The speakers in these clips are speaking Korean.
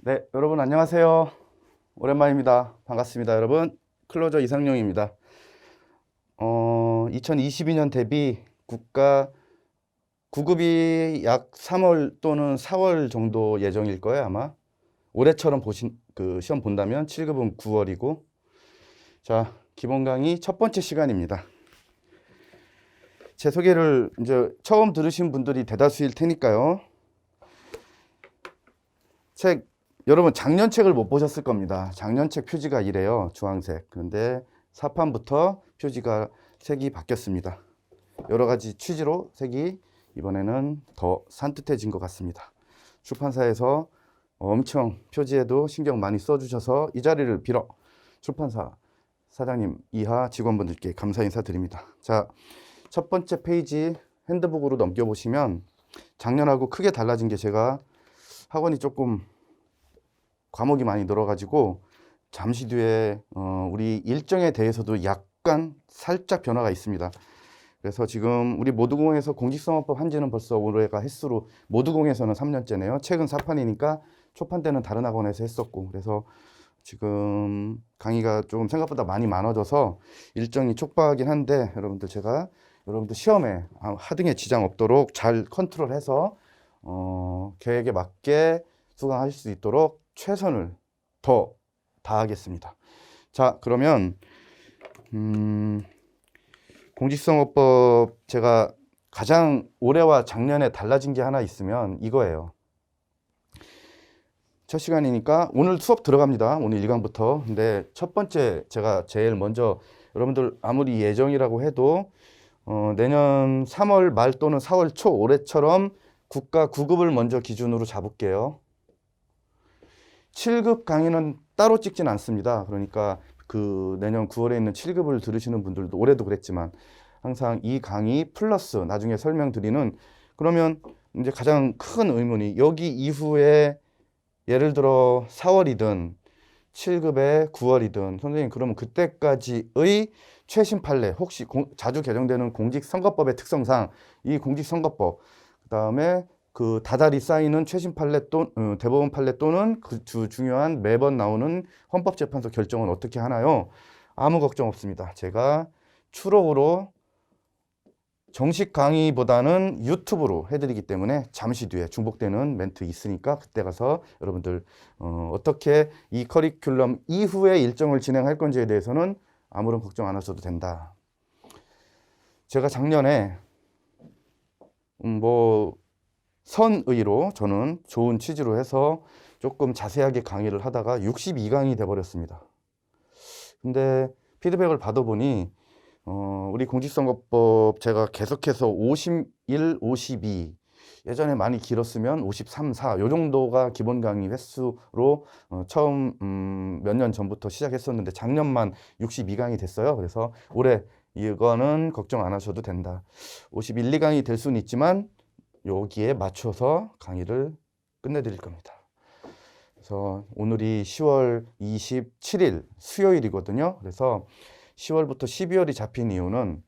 네, 여러분 안녕하세요. 오랜만입니다. 반갑습니다, 여러분. 클로저 이상용입니다. 2022년 대비 국가 구급이 약 3월 또는 4월 정도 예정일 거예요, 아마. 올해처럼 시험 본다면 7급은 9월이고. 자, 기본 강의 첫 번째 시간입니다. 제 소개를 이제 처음 들으신 분들이 대다수일 테니까요. 여러분 작년 책을 못 보셨을 겁니다. 작년 책 표지가 이래요. 주황색. 그런데 사판부터 표지가 색이 바뀌었습니다. 여러 가지 취지로 색이 이번에는 더 산뜻해진 것 같습니다. 출판사에서 엄청 표지에도 신경 많이 써주셔서 이 자리를 빌어 출판사 사장님 이하 직원분들께 감사 인사드립니다. 자, 첫 번째 페이지 핸드북으로 넘겨보시면 작년하고 크게 달라진 게 제가 학원이 조금 과목이 많이 늘어가지고 잠시 뒤에 우리 일정에 대해서도 약간 살짝 변화가 있습니다. 그래서 지금 우리 모두공에서 공직선거법 한지는 벌써 올해가 횟수로 모두공에서는 3년째네요. 최근 4판이니까 초판 때는 다른 학원에서 했었고 그래서 지금 강의가 조금 생각보다 많이 많아져서 일정이 촉박하긴 한데 여러분들 시험에 하등에 지장 없도록 잘 컨트롤해서 계획에 맞게 수강하실 수 있도록 최선을 더 다하겠습니다. 자, 그러면 공직선거법 제가 가장 올해와 작년에 달라진 게 하나 있으면 이거예요. 첫 시간이니까 오늘 수업 들어갑니다. 오늘 1강부터. 근데 첫 번째 제가 제일 먼저 여러분들 아무리 예정이라고 해도 내년 3월 말 또는 4월 초 올해처럼 국가 9급을 먼저 기준으로 잡을게요. 7급 강의는 따로 찍진 않습니다. 그러니까 그 내년 9월에 있는 7급을 들으시는 분들도 올해도 그랬지만 항상 이 강의 플러스 나중에 설명드리는 그러면 이제 가장 큰 의문이 여기 이후에 예를 들어 4월이든 7급에 9월이든 선생님 그러면 그때까지의 최신 판례 혹시 자주 개정되는 공직선거법의 특성상 이 공직선거법 그다음에 그 다달이 쌓이는 최신 판례 또 대법원 판례 또는 그 중요한 매번 나오는 헌법재판소 결정은 어떻게 하나요? 아무 걱정 없습니다. 제가 추록으로 정식 강의보다는 유튜브로 해드리기 때문에 잠시 뒤에 중복되는 멘트 있으니까 그때 가서 여러분들 어떻게 이 커리큘럼 이후에 일정을 진행할 건지에 대해서는 아무런 걱정 안 하셔도 된다. 제가 작년에 선의로 저는 좋은 취지로 해서 조금 자세하게 강의를 하다가 62강이 돼버렸습니다. 근데 피드백을 받아보니 우리 공직선거법 제가 계속해서 51, 52 예전에 많이 길었으면 53, 4 요 정도가 기본 강의 횟수로 처음 몇 년 전부터 시작했었는데 작년만 62강이 됐어요. 그래서 올해 이거는 걱정 안 하셔도 된다. 51, 2강이 될 수는 있지만 여기에 맞춰서 강의를 끝내드릴 겁니다. 그래서 오늘이 10월 27일 수요일이거든요. 그래서 10월부터 12월이 잡힌 이유는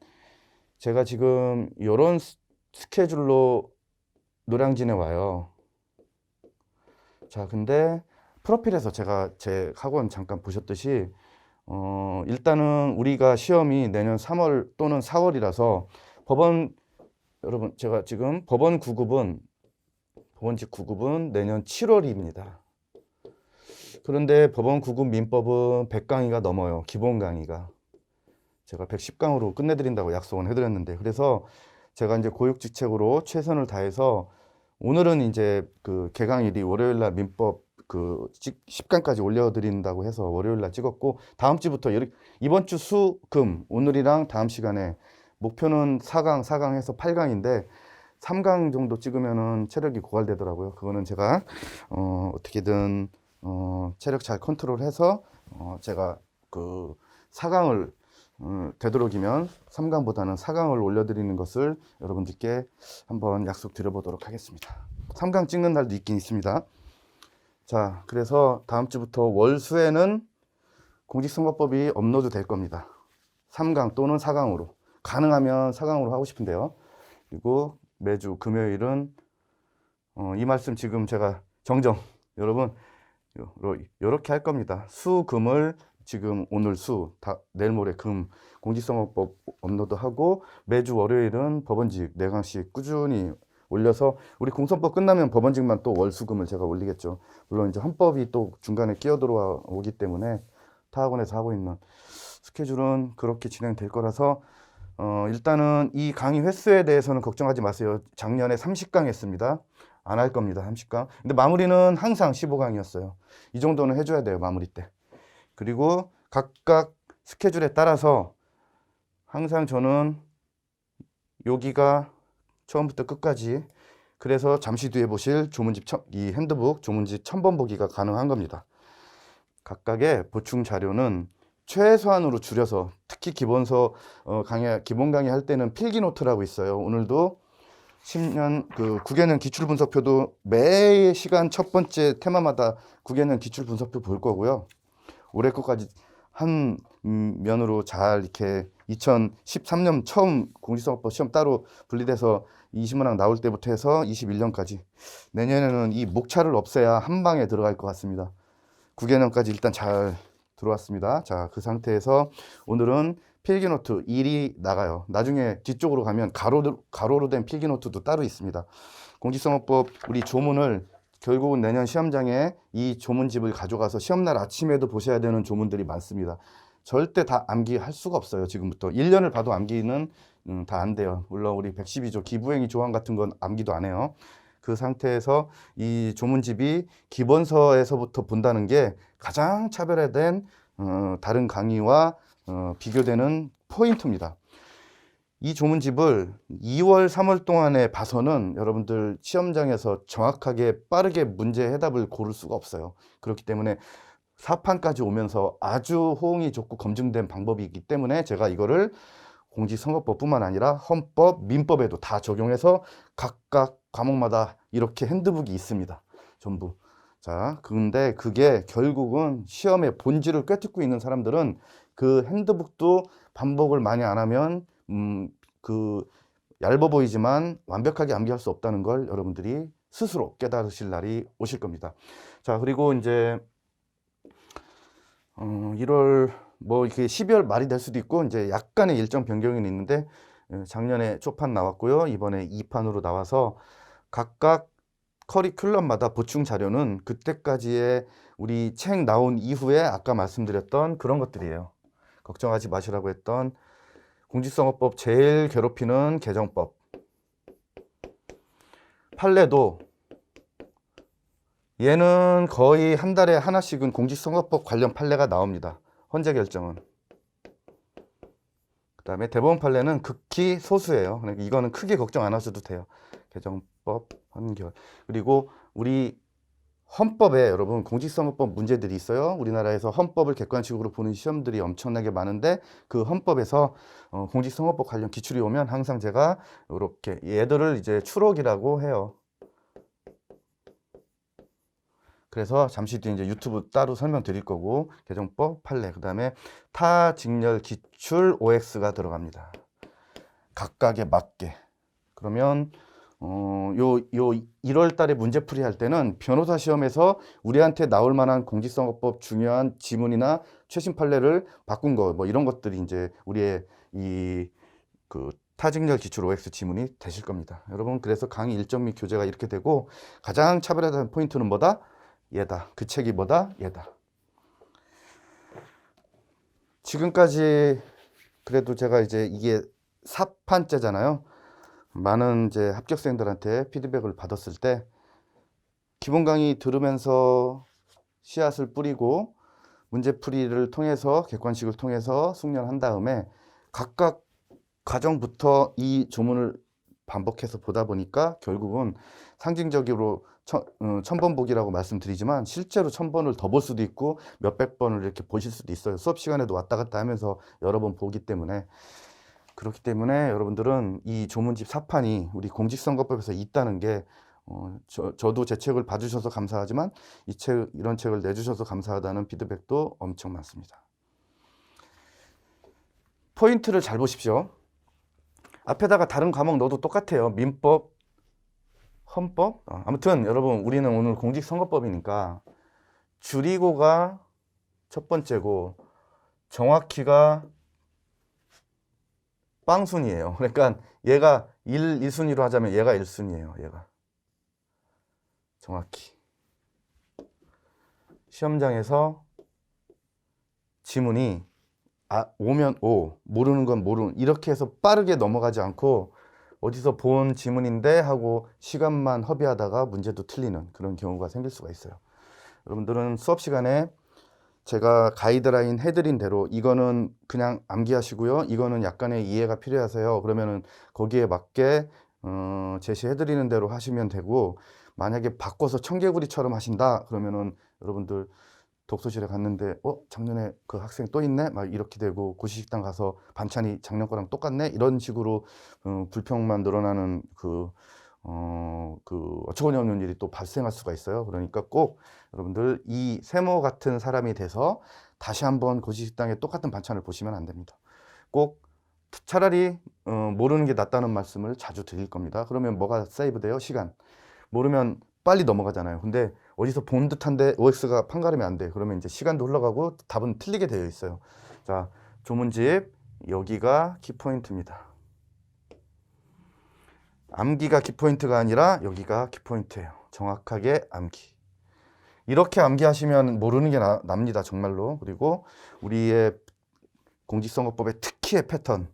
제가 지금 이런 스케줄로 노량진에 와요. 자, 근데 프로필에서 제가 제 학원 잠깐 보셨듯이 일단은 우리가 시험이 내년 3월 또는 4월이라서 여러분 제가 지금 법원직 9급은 내년 7월입니다. 그런데 법원 9급 민법은 100강의가 넘어요. 기본 강의가. 제가 110강으로 끝내드린다고 약속은 해드렸는데 그래서 제가 이제 고육지책으로 최선을 다해서 오늘은 이제 그 개강일이 월요일날 민법 그 10강까지 올려드린다고 해서 월요일날 찍었고 다음 주부터 이번 주 수, 금 오늘이랑 다음 시간에 목표는 4강 해서 8강인데 3강 정도 찍으면은 체력이 고갈되더라고요. 그거는 제가 어떻게든 체력 잘 컨트롤해서 제가 그 4강을 되도록이면 3강보다는 4강을 올려드리는 것을 여러분들께 한번 약속드려보도록 하겠습니다. 3강 찍는 날도 있긴 있습니다. 자, 그래서 다음 주부터 월수에는 공직선거법이 업로드 될 겁니다. 3강 또는 4강으로. 가능하면 4강으로 하고 싶은데요. 그리고 매주 금요일은 이 말씀 지금 제가 여러분 요렇게 할 겁니다. 수, 금을 지금 오늘 수, 내일 모레 금 공직선거법 업로드하고 매주 월요일은 법원직 4강씩 꾸준히 올려서 우리 공선법 끝나면 법원직만 또 월수금을 제가 올리겠죠. 물론 이제 헌법이 또 중간에 끼어 들어오기 때문에 타학원에서 하고 있는 스케줄은 그렇게 진행될 거라서 일단은 이 강의 횟수에 대해서는 걱정하지 마세요. 작년에 30강 했습니다. 안 할 겁니다. 30강. 근데 마무리는 항상 15강이었어요. 이 정도는 해줘야 돼요. 마무리 때. 그리고 각각 스케줄에 따라서 항상 저는 여기가 처음부터 끝까지 그래서 잠시 뒤에 보실 조문집 이 핸드북 조문집 1000번 보기가 가능한 겁니다. 각각의 보충 자료는 최소한으로 줄여서 특히 기본서 기본 강의 할 때는 필기 노트라고 있어요. 오늘도 10년 그 국외는 기출 분석표도 매 시간 첫 번째 테마마다 국외는 기출 분석표 볼 거고요. 올해 것까지 한 면으로 잘 이렇게 2013년 처음 공직선거법 시험 따로 분리돼서 20문항 나올 때부터 해서 21년까지 내년에는 이 목차를 없애야 한 방에 들어갈 것 같습니다. 9개년까지 일단 잘 들어왔습니다. 자, 그 상태에서 오늘은 필기노트 1이 나가요. 나중에 뒤쪽으로 가면 가로로 된 필기노트도 따로 있습니다. 공직선거법 우리 조문을 결국은 내년 시험장에 이 조문집을 가져가서 시험날 아침에도 보셔야 되는 조문들이 많습니다. 절대 다 암기할 수가 없어요. 지금부터 1년을 봐도 암기는 다 안 돼요. 물론 우리 112조 기부행위 조항 같은 건 암기도 안 해요. 그 상태에서 이 조문집이 기본서에서부터 본다는 게 가장 차별화된 다른 강의와 비교되는 포인트입니다. 이 조문집을 2월, 3월 동안에 봐서는 여러분들 시험장에서 정확하게 빠르게 문제 해답을 고를 수가 없어요. 그렇기 때문에 4판까지 오면서 아주 호응이 좋고 검증된 방법이기 때문에 제가 이거를 공직선거법뿐만 아니라 헌법, 민법에도 다 적용해서 각각 과목마다 이렇게 핸드북이 있습니다. 전부. 자, 근데 그게 결국은 시험의 본질을 꿰뚫고 있는 사람들은 그 핸드북도 반복을 많이 안 하면 그 얇아 보이지만 완벽하게 암기할 수 없다는 걸 여러분들이 스스로 깨달으실 날이 오실 겁니다. 자, 그리고 이제 1월 뭐 이렇게 12월 말이 될 수도 있고 이제 약간의 일정 변경이 있는데 작년에 초판 나왔고요. 이번에 2판으로 나와서 각각 커리큘럼마다 보충 자료는 그때까지의 우리 책 나온 이후에 아까 말씀드렸던 그런 것들이에요. 걱정하지 마시라고 했던 공직선거법 제일 괴롭히는 개정법. 판례도 얘는 거의 한 달에 하나씩은 공직선거법 관련 판례가 나옵니다. 헌재 결정은. 그 다음에 대법원 판례는 극히 소수예요. 그러니까 이거는 크게 걱정 안 하셔도 돼요. 개정법, 헌결. 그리고 우리 헌법에 여러분 공직선거법 문제들이 있어요. 우리나라에서 헌법을 객관식으로 보는 시험들이 엄청나게 많은데 그 헌법에서 공직선거법 관련 기출이 오면 항상 제가 이렇게 얘들을 이제 추록이라고 해요. 그래서 잠시 뒤에 이제 유튜브 따로 설명드릴 거고 개정법 판례 그다음에 타직렬 기출 OX가 들어갑니다. 각각에 맞게. 그러면 요 1월 달에 문제풀이 할 때는 변호사 시험에서 우리한테 나올 만한 공직선거법 중요한 지문이나 최신 판례를 바꾼 거 뭐 이런 것들이 이제 우리의 이 그 타직렬 기출 OX 지문이 되실 겁니다. 여러분 그래서 강의 일정 및 교재가 이렇게 되고 가장 차별화된 포인트는 뭐다? 얘다. 그 책이 뭐다? 얘다. 지금까지 그래도 제가 이제 이게 4판째잖아요. 많은 이제 합격생들한테 피드백을 받았을 때 기본 강의 들으면서 씨앗을 뿌리고 문제풀이를 통해서 객관식을 통해서 숙련한 다음에 각각 과정부터 이 조문을 반복해서 보다 보니까 결국은 상징적으로 1000번 보기라고 말씀드리지만 실제로 1000번을 더 볼 수도 있고 몇백 번을 이렇게 보실 수도 있어요. 수업 시간에도 왔다 갔다 하면서 여러 번 보기 때문에 그렇기 때문에 여러분들은 이 조문집 4판이 우리 공직선거법에서 있다는 게 저도 제 책을 봐주셔서 감사하지만 이런 책을 내주셔서 감사하다는 피드백도 엄청 많습니다. 포인트를 잘 보십시오. 앞에다가 다른 과목 넣어도 똑같아요. 민법, 헌법. 아무튼 여러분 우리는 오늘 공직선거법이니까 줄이고가 첫 번째고 정확히가 빵순이에요. 그러니까 얘가 1순위로 하자면 얘가 1순위예요. 얘가 정확히 시험장에서 지문이 오면 오, 모르는 건 모르는, 이렇게 해서 빠르게 넘어가지 않고 어디서 본 지문인데 하고 시간만 허비하다가 문제도 틀리는 그런 경우가 생길 수가 있어요. 여러분들은 수업 시간에 제가 가이드라인 해드린 대로 이거는 그냥 암기하시고요, 이거는 약간의 이해가 필요하세요 그러면은 거기에 맞게 제시해드리는 대로 하시면 되고, 만약에 바꿔서 청개구리처럼 하신다 그러면은 여러분들 독서실에 갔는데 작년에 그 학생 또 있네 막 이렇게 되고, 고시식당 가서 반찬이 작년 거랑 똑같네 이런 식으로 불평만 늘어나는 그 어처구니 없는 일이 또 발생할 수가 있어요. 그러니까 꼭 여러분들 이 세모 같은 사람이 돼서 다시 한번 고시식당에 똑같은 반찬을 보시면 안 됩니다. 꼭 차라리 모르는 게 낫다는 말씀을 자주 드릴 겁니다. 그러면 뭐가 세이브 돼요? 시간. 모르면 빨리 넘어가잖아요. 근데 어디서 본 듯한데 OX가 판가름이 안 돼. 그러면 이제 시간도 흘러가고 답은 틀리게 되어 있어요. 자, 조문집 여기가 키포인트입니다. 암기가 키포인트가 아니라 여기가 키포인트예요. 정확하게 암기. 이렇게 암기하시면 모르는 게 납니다. 정말로. 그리고 우리의 공직선거법의 특히의 패턴,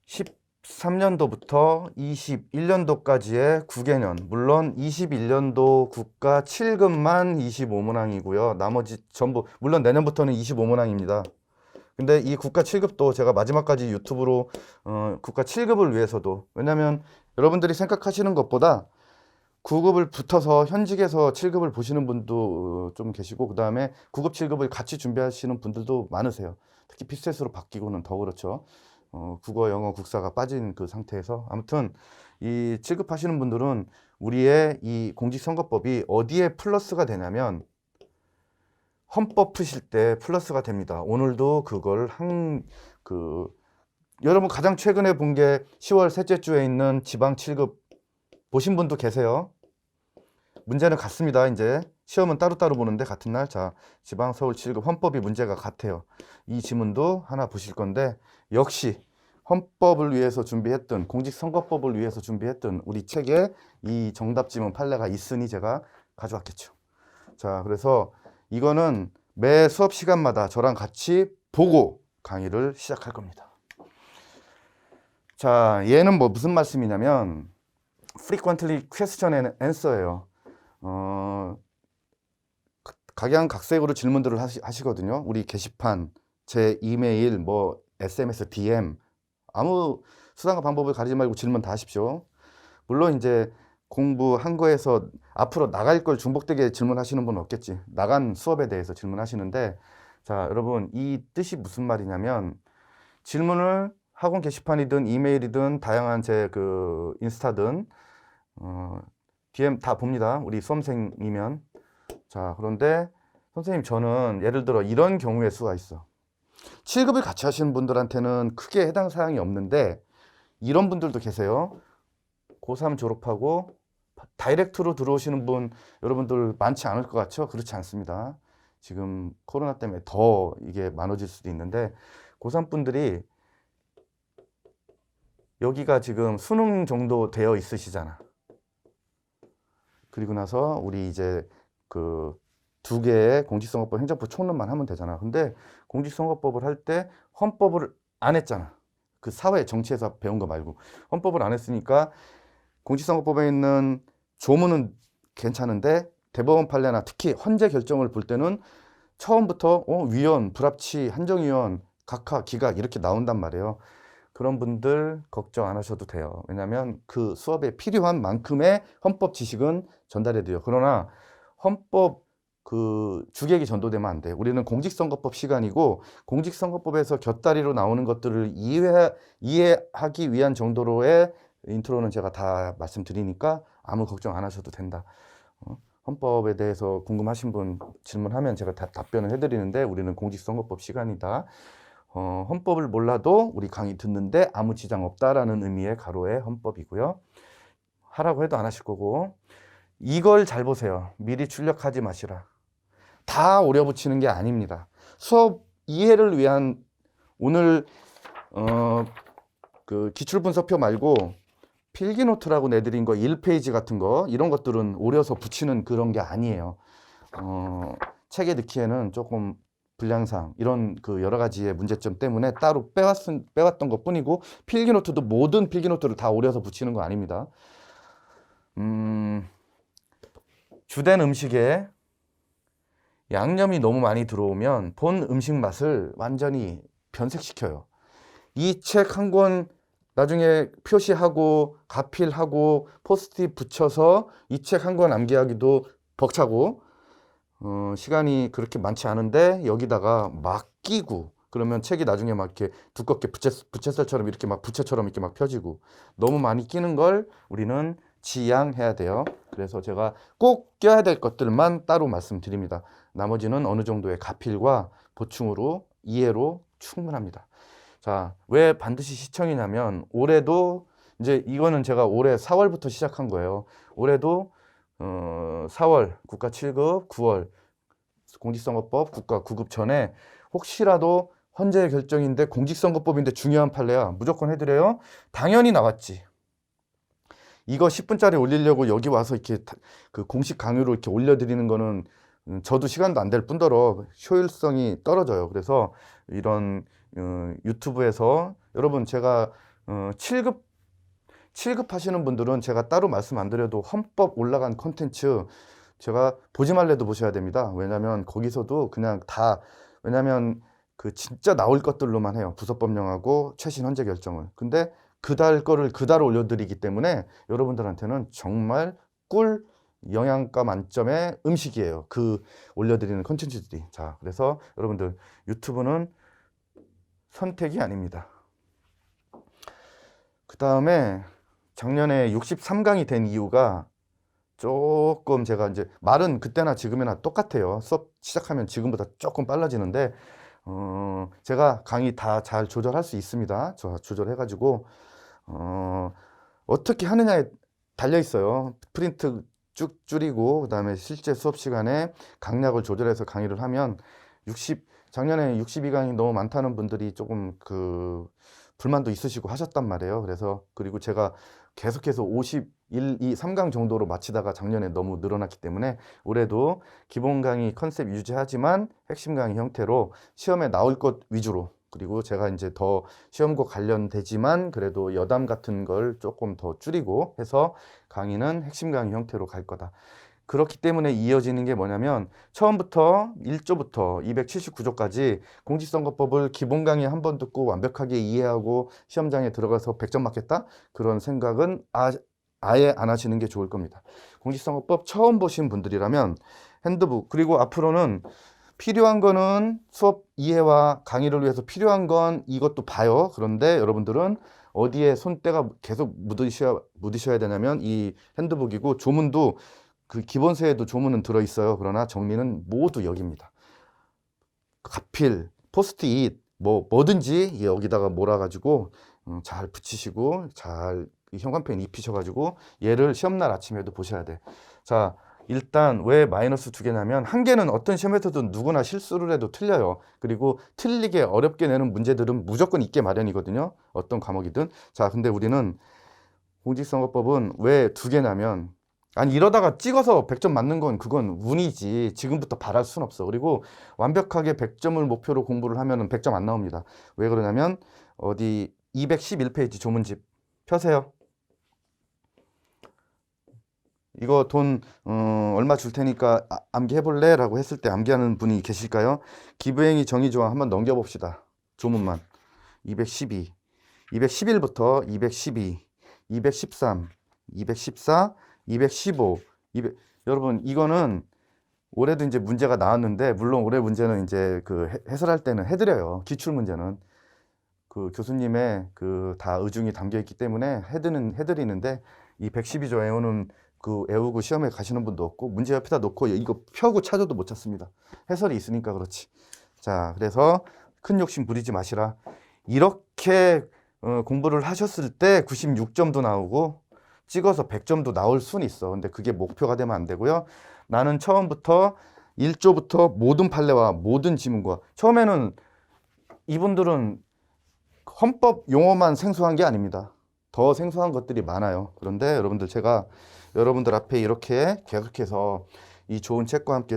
13년도부터 21년도까지의 9개년, 물론 21년도 국가 7급만 25문항이고요. 나머지 전부, 물론 내년부터는 25문항입니다. 근데 이 국가 7급도 제가 마지막까지 유튜브로 국가 7급을 위해서도, 왜냐면 여러분들이 생각하시는 것보다 9급을 붙어서 현직에서 7급을 보시는 분도 좀 계시고, 그 다음에 9급, 7급을 같이 준비하시는 분들도 많으세요. 특히 피스셋으로 바뀌고는 더 그렇죠. 국어, 영어, 국사가 빠진 그 상태에서. 아무튼 이 7급 하시는 분들은 우리의 이 공직선거법이 어디에 플러스가 되냐면 헌법 푸실 때 플러스가 됩니다. 오늘도 그걸 여러분 가장 최근에 본 게 10월 셋째 주에 있는 지방 7급 보신 분도 계세요. 문제는 같습니다. 이제 시험은 따로따로 보는데 같은 날, 자, 지방 서울 7급 헌법이 문제가 같아요. 이 지문도 하나 보실 건데, 역시 헌법을 위해서 준비했던, 공직선거법을 위해서 준비했던 우리 책에 이 정답 지문 판례가 있으니 제가 가져왔겠죠. 자, 그래서 이거는 매 수업 시간마다 저랑 같이 보고 강의를 시작할 겁니다. 자, 얘는 뭐 무슨 말씀이냐면 frequently question and answer예요. 각양각색으로 질문들을 하시거든요. 우리 게시판, 제 이메일, 뭐 SMS, DM, 아무 수단과 방법을 가리지 말고 질문 다 하십시오. 물론 이제 공부한 거에서 앞으로 나갈 걸 중복되게 질문하시는 분은 없겠지. 나간 수업에 대해서 질문하시는데, 자, 여러분 이 뜻이 무슨 말이냐면, 질문을 학원 게시판이든 이메일이든 다양한 제 그 인스타든 DM 다 봅니다. 우리 수험생이면. 자, 그런데 선생님 저는 예를 들어 이런 경우의 수가 있어. 7급을 같이 하시는 분들한테는 크게 해당 사항이 없는데 이런 분들도 계세요. 고3 졸업하고 다이렉트로 들어오시는 분 여러분들 많지 않을 것 같죠? 그렇지 않습니다. 지금 코로나 때문에 더 이게 많아질 수도 있는데, 고3 분들이 여기가 지금 수능 정도 되어 있으시잖아. 그리고 나서 우리 이제 그 두 개의 공직선거법, 행정법 총론만 하면 되잖아. 근데 공직선거법을 할 때 헌법을 안 했잖아. 그 사회 정치에서 배운 거 말고 헌법을 안 했으니까 공직선거법에 있는 조문은 괜찮은데 대법원 판례나 특히 헌재 결정을 볼 때는 처음부터 위헌, 불합치, 한정위헌, 각하, 기각 이렇게 나온단 말이에요. 그런 분들 걱정 안 하셔도 돼요. 왜냐하면 그 수업에 필요한 만큼의 헌법 지식은 전달해 드려요. 그러나 헌법 그 주객이 전도되면 안 돼. 우리는 공직선거법 시간이고, 공직선거법에서 곁다리로 나오는 것들을 이해하기 위한 정도로의 인트로는 제가 다 말씀드리니까 아무 걱정 안 하셔도 된다. 헌법에 대해서 궁금하신 분 질문하면 제가 다 답변을 해드리는데, 우리는 공직선거법 시간이다. 헌법을 몰라도 우리 강의 듣는데 아무 지장 없다라는 의미의 가로의 헌법이고요. 하라고 해도 안 하실 거고, 이걸 잘 보세요. 미리 출력하지 마시라. 다 오려붙이는 게 아닙니다. 수업 이해를 위한 오늘 그 기출분석표 말고 필기노트라고 내드린 거 1페이지 같은 거 이런 것들은 오려서 붙이는 그런 게 아니에요. 책에 넣기에는 조금 불량사항 이런 그 여러 가지의 문제점 때문에 따로 빼왔던 것 뿐이고 필기노트도 모든 필기노트를 다 오려서 붙이는 거 아닙니다. 주된 음식에 양념이 너무 많이 들어오면 본 음식 맛을 완전히 변색시켜요. 이 책 한 권 나중에 표시하고 가필하고 포스트잇 붙여서 이 책 한 권 암기하기도 벅차고 시간이 그렇게 많지 않은데 여기다가 막 끼고 그러면 책이 나중에 막 이렇게 두껍게 부채살처럼 이렇게 막 부채처럼 이렇게 막 펴지고 너무 많이 끼는 걸 우리는 지양해야 돼요. 그래서 제가 꼭 껴야 될 것들만 따로 말씀드립니다. 나머지는 어느 정도의 가필과 보충으로 이해로 충분합니다. 자, 왜 반드시 시청이냐면 올해도 이제 이거는 제가 올해 4월부터 시작한 거예요. 올해도 4월 국가 7급, 9월 공직선거법 국가 9급 전에 혹시라도 헌재 결정인데 공직선거법인데 중요한 판례야 무조건 해드려요. 당연히 나왔지. 이거 10분짜리 올리려고 여기 와서 이렇게 그 공식 강의로 이렇게 올려드리는 거는 저도 시간도 안 될 뿐더러 효율성이 떨어져요. 그래서 이런 유튜브에서 여러분 제가 7급 하시는 분들은 제가 따로 말씀 안 드려도 헌법 올라간 콘텐츠 제가 보지 말래도 보셔야 됩니다. 왜냐면 거기서도 그냥 다 왜냐면 그 진짜 나올 것들로만 해요. 부서법령하고 최신 헌재 결정을. 근데 그달 거를 그달 올려드리기 때문에 여러분들한테는 정말 꿀 영양가 만점의 음식이에요. 그 올려드리는 콘텐츠들이. 자, 그래서 여러분들 유튜브는 선택이 아닙니다. 그 다음에 작년에 63강이 된 이유가 조금 제가 이제 말은 그때나 지금이나 똑같아요. 수업 시작하면 지금보다 조금 빨라지는데 제가 강의 다 잘 조절할 수 있습니다. 저 조절해가지고 어떻게 하느냐에 달려 있어요. 프린트 쭉 줄이고 그다음에 실제 수업 시간에 강약을 조절해서 강의를 하면 작년에 62강이 너무 많다는 분들이 조금 그 불만도 있으시고 하셨단 말이에요. 그래서 그리고 제가 계속해서 51, 2, 3강 정도로 마치다가 작년에 너무 늘어났기 때문에 올해도 기본 강의 컨셉 유지하지만 핵심 강의 형태로 시험에 나올 것 위주로 그리고 제가 이제 더 시험과 관련되지만 그래도 여담 같은 걸 조금 더 줄이고 해서 강의는 핵심 강의 형태로 갈 거다. 그렇기 때문에 이어지는 게 뭐냐면 처음부터 1조부터 279조까지 공직선거법을 기본 강의 한 번 듣고 완벽하게 이해하고 시험장에 들어가서 100점 맞겠다? 그런 생각은 아예 안 하시는 게 좋을 겁니다. 공직선거법 처음 보신 분들이라면 핸드북 그리고 앞으로는 필요한 거는 수업 이해와 강의를 위해서 필요한 건 이것도 봐요. 그런데 여러분들은 어디에 손때가 계속 묻으셔야 되냐면 이 핸드북이고 조문도 그 기본서에도 조문은 들어있어요. 그러나 정리는 모두 여기입니다. 가필, 포스트잇, 뭐든지 여기다가 몰아가지고 잘 붙이시고 잘 형광펜 입히셔가지고 얘를 시험날 아침에도 보셔야 돼. 자, 일단 왜 마이너스 2개냐면 한 개는 어떤 시험에서도 누구나 실수를 해도 틀려요. 그리고 틀리게 어렵게 내는 문제들은 무조건 있게 마련이거든요. 어떤 과목이든. 자, 근데 우리는 공직선거법은 왜 2개냐면 아니 이러다가 찍어서 100점 맞는 건 그건 운이지 지금부터 바랄 순 없어. 그리고 완벽하게 100점을 목표로 공부를 하면 100점 안 나옵니다. 왜 그러냐면 어디 211페이지 조문집 펴세요. 이거 돈 얼마 줄 테니까 암기해볼래? 라고 했을 때 암기하는 분이 계실까요? 기부행위 정의조항 한번 넘겨봅시다. 조문만 212 211부터 212 213 214 215 여러분 이거는 올해도 이제 문제가 나왔는데 물론 올해 문제는 이제 그 해설할 때는 해드려요. 기출 문제는 그 교수님의 그 다 의중이 담겨 있기 때문에 해드리는데 이 112조 애우는 그 애우고 시험에 가시는 분도 없고 문제 옆에다 놓고 이거 펴고 찾아도 못 찾습니다. 해설이 있으니까 그렇지. 자, 그래서 큰 욕심 부리지 마시라. 이렇게 공부를 하셨을 때 96점도 나오고 찍어서 100점도 나올 수는 있어. 근데 그게 목표가 되면 안 되고요. 나는 처음부터 1조부터 모든 판례와 모든 지문과, 처음에는 이분들은 헌법 용어만 생소한 게 아닙니다. 더 생소한 것들이 많아요. 그런데 여러분들, 제가 여러분들 앞에 이렇게 계속해서 이 좋은 책과 함께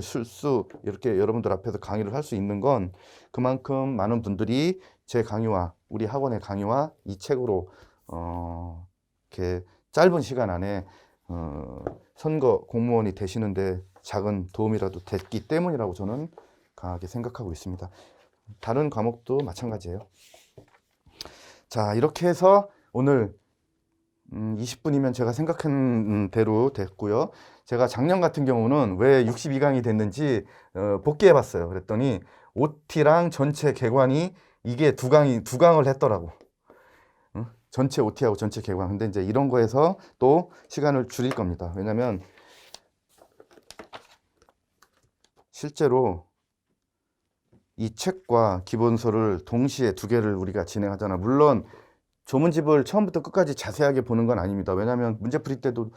이렇게 여러분들 앞에서 강의를 할 수 있는 건 그만큼 많은 분들이 제 강의와 우리 학원의 강의와 이 책으로 이렇게 짧은 시간 안에 선거 공무원이 되시는데 작은 도움이라도 됐기 때문이라고 저는 강하게 생각하고 있습니다. 다른 과목도 마찬가지예요. 자, 이렇게 해서 오늘 20분이면 제가 생각한 대로 됐고요. 제가 작년 같은 경우는 왜 62강이 됐는지 복귀해 봤어요. 그랬더니 OT랑 전체 개관이 이게 두 강을 했더라고. 전체 OT하고 전체 개관. 근데 이제 이런 거에서 또 시간을 줄일 겁니다. 왜냐면 실제로 이 책과 기본서를 동시에 두 개를 우리가 진행하잖아. 물론 조문집을 처음부터 끝까지 자세하게 보는 건 아닙니다. 왜냐하면 문제풀이 때도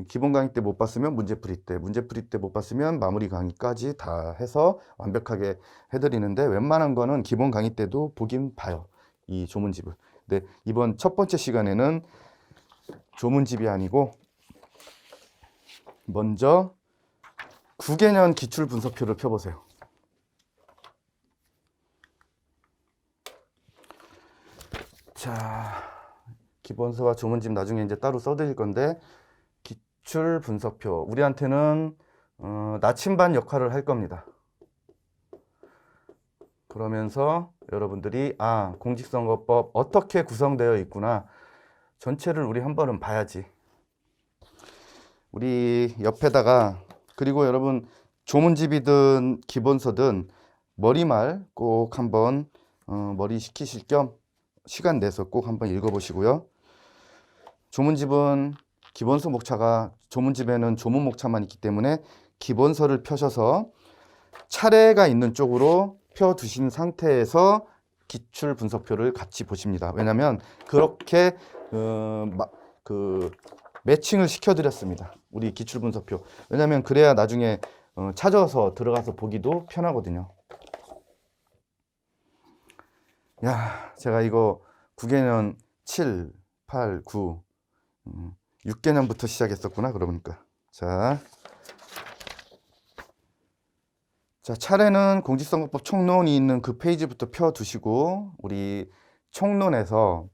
기본 강의 때 못 봤으면 문제풀이 때 못 봤으면 마무리 강의까지 다 해서 완벽하게 해드리는데, 웬만한 거는 기본 강의 때도 보긴 봐요, 이 조문집을. 근데 이번 첫 번째 시간에는 조문집이 아니고 먼저 구개년 기출 분석표를 펴보세요. 자, 기본서와 조문집 나중에 이제 따로 써드릴 건데, 기출 분석표, 우리한테는 나침반 역할을 할 겁니다. 그러면서 여러분들이 공직선거법 어떻게 구성되어 있구나, 전체를 우리 한 번은 봐야지. 우리 옆에다가, 그리고 여러분 조문집이든 기본서든 머리말 꼭 한번 머리 식히실 겸 시간 내서 꼭 한번 읽어보시고요. 조문집은 기본서 목차가, 조문집에는 조문 목차만 있기 때문에 기본서를 펴셔서 차례가 있는 쪽으로 펴두신 상태에서 기출 분석표를 같이 보십니다. 왜냐하면 그렇게 매칭을 시켜드렸습니다. 우리 기출 분석표. 왜냐하면 그래야 나중에 찾아서 들어가서 보기도 편하거든요. 야, 제가 이거 9개년 7, 8, 9, 6개년부터 시작했었구나, 그러니까. 자, 차례는 공직선거법 총론이 있는 그 페이지부터 펴두시고, 우리 총론에서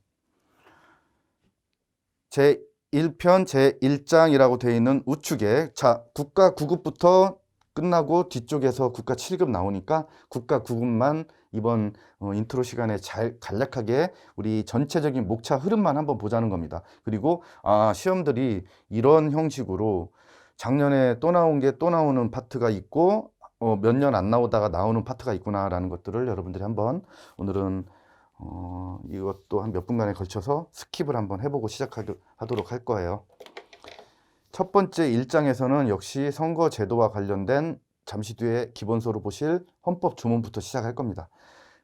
제1편 제1장이라고 되어 있는 우측에, 자, 국가 9급부터 끝나고 뒤쪽에서 국가 7급 나오니까 국가 9급만 이번 인트로 시간에 잘 간략하게 우리 전체적인 목차 흐름만 한번 보자는 겁니다. 그리고 시험들이 이런 형식으로 작년에 또 나온 게 또 나오는 파트가 있고 몇 년 안 나오다가 나오는 파트가 있구나 라는 것들을 여러분들이 한번 오늘은 이것도 한 몇 분간에 걸쳐서 스킵을 한번 해보고 시작하도록 할 거예요. 첫 번째 1장에서는 역시 선거 제도와 관련된, 잠시 뒤에 기본서로 보실 헌법 조문부터 시작할 겁니다.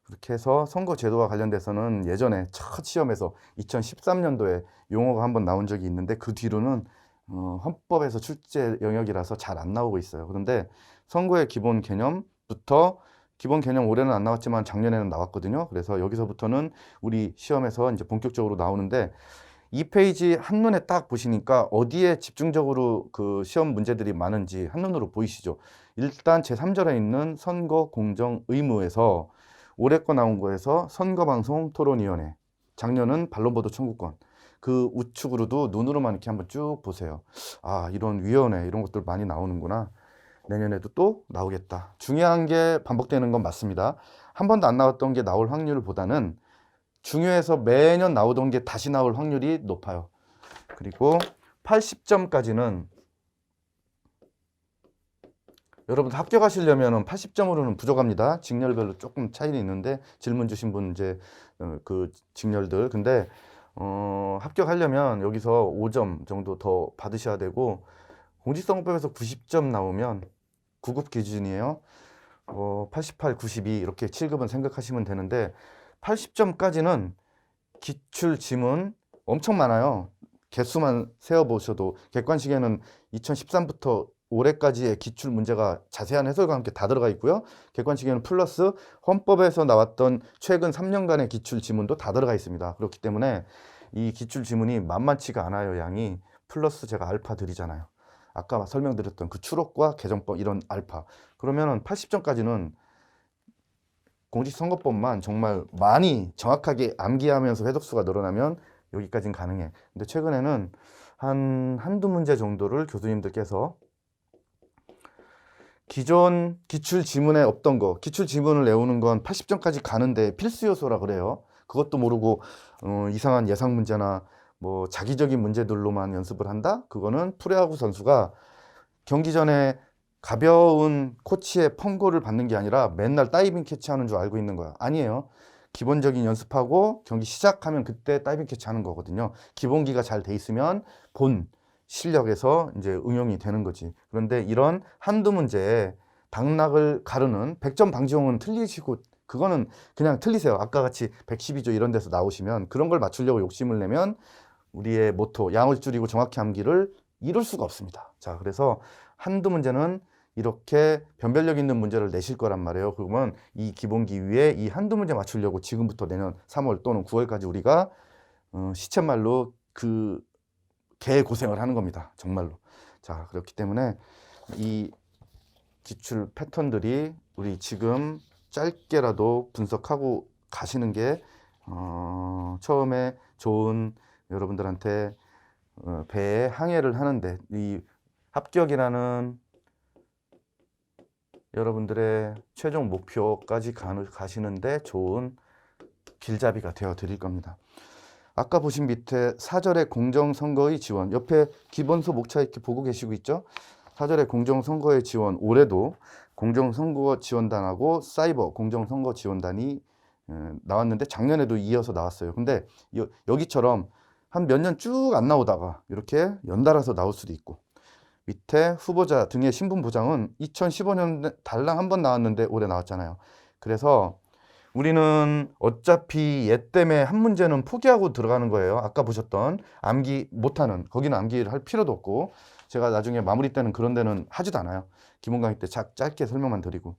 그렇게 해서 선거 제도와 관련돼서는 예전에 첫 시험에서 2013년도에 용어가 한번 나온 적이 있는데, 그 뒤로는 헌법에서 출제 영역이라서 잘 안 나오고 있어요. 그런데 선거의 기본 개념부터, 기본 개념 올해는 안 나왔지만 작년에는 나왔거든요. 그래서 여기서부터는 우리 시험에서 이제 본격적으로 나오는데, 이 페이지 한눈에 딱 보시니까 어디에 집중적으로 그 시험 문제들이 많은지 한눈으로 보이시죠? 일단 제3절에 있는 선거 공정 의무에서 올해 거 나온 거에서 선거방송 토론위원회, 작년은 반론보도 청구권, 그 우측으로도 눈으로만 이렇게 한번 쭉 보세요. 이런 위원회, 이런 것들 많이 나오는구나. 내년에도 또 나오겠다. 중요한 게 반복되는 건 맞습니다. 한 번도 안 나왔던 게 나올 확률보다는 중요해서 매년 나오던 게 다시 나올 확률이 높아요. 그리고 80점까지는 여러분 합격하시려면 80점으로는 부족합니다. 직렬별로 조금 차이는 있는데, 질문 주신 분 이제 그 직렬들. 근데 합격하려면 여기서 5점 정도 더 받으셔야 되고, 공직선거법에서 90점 나오면 9급 기준이에요. 88, 92 이렇게 7급은 생각하시면 되는데, 80점까지는 기출 지문 엄청 많아요. 개수만 세어보셔도 객관식에는 2013부터 올해까지의 기출 문제가 자세한 해설과 함께 다 들어가 있고요. 객관식에는 플러스 헌법에서 나왔던 최근 3년간의 기출 지문도 다 들어가 있습니다. 그렇기 때문에 이 기출 지문이 만만치가 않아요. 양이 플러스 제가 알파 드리잖아요. 아까 설명드렸던 그 추록과 개정법 이런 알파. 그러면은 80점까지는 공직선거법만 정말 많이 정확하게 암기하면서 회독수가 늘어나면 여기까지는 가능해. 근데 최근에는 한두 문제 정도를 교수님들께서 기존 기출 지문에 없던 거, 기출 지문을 외우는 건 80점까지 가는데 필수 요소라 그래요. 그것도 모르고 이상한 예상 문제나 뭐 자기적인 문제들로만 연습을 한다? 그거는 프로야구 선수가 경기 전에 가벼운 코치의 펑고를 받는 게 아니라 맨날 다이빙 캐치하는 줄 알고 있는 거야. 아니에요. 기본적인 연습하고 경기 시작하면 그때 다이빙 캐치하는 거거든요. 기본기가 잘 돼 있으면 본 실력에서 이제 응용이 되는 거지. 그런데 이런 한두 문제에 당락을 가르는 100점 방지용은 틀리시고 그거는 그냥 틀리세요. 아까 같이 112조 이런 데서 나오시면 그런 걸 맞추려고 욕심을 내면 우리의 모토 양을 줄이고 정확히 암기를 이룰 수가 없습니다. 자, 그래서 한두 문제는 이렇게 변별력 있는 문제를 내실 거란 말이에요. 그러면 이 기본기 위에 이 한두 문제 맞추려고 지금부터 내년 3월 또는 9월까지 우리가 시쳇말로 그 개고생을 하는 겁니다. 정말로. 자, 그렇기 때문에 이 기출 패턴들이 우리 지금 짧게라도 분석하고 가시는 게 처음에 좋은 여러분들한테 배에 항해를 하는데 이 합격이라는 여러분들의 최종 목표까지 가시는데 좋은 길잡이가 되어 드릴 겁니다. 아까 보신 밑에 4절의 공정선거의 지원, 옆에 기본소 목차 이렇게 보고 계시고 있죠? 4절의 공정선거의 지원, 올해도 공정선거 지원단하고 사이버 공정선거 지원단이 나왔는데 작년에도 이어서 나왔어요. 근데 여기처럼 한 몇 년 쭉 안 나오다가 이렇게 연달아서 나올 수도 있고, 밑에 후보자 등의 신분 보장은 2015년 달랑 한 번 나왔는데 올해 나왔잖아요. 그래서 우리는 어차피 얘 때문에 한 문제는 포기하고 들어가는 거예요. 아까 보셨던 암기 못하는, 거기는 암기를 할 필요도 없고, 제가 나중에 마무리 때는 그런 데는 하지도 않아요. 기본 강의 때 짧게 설명만 드리고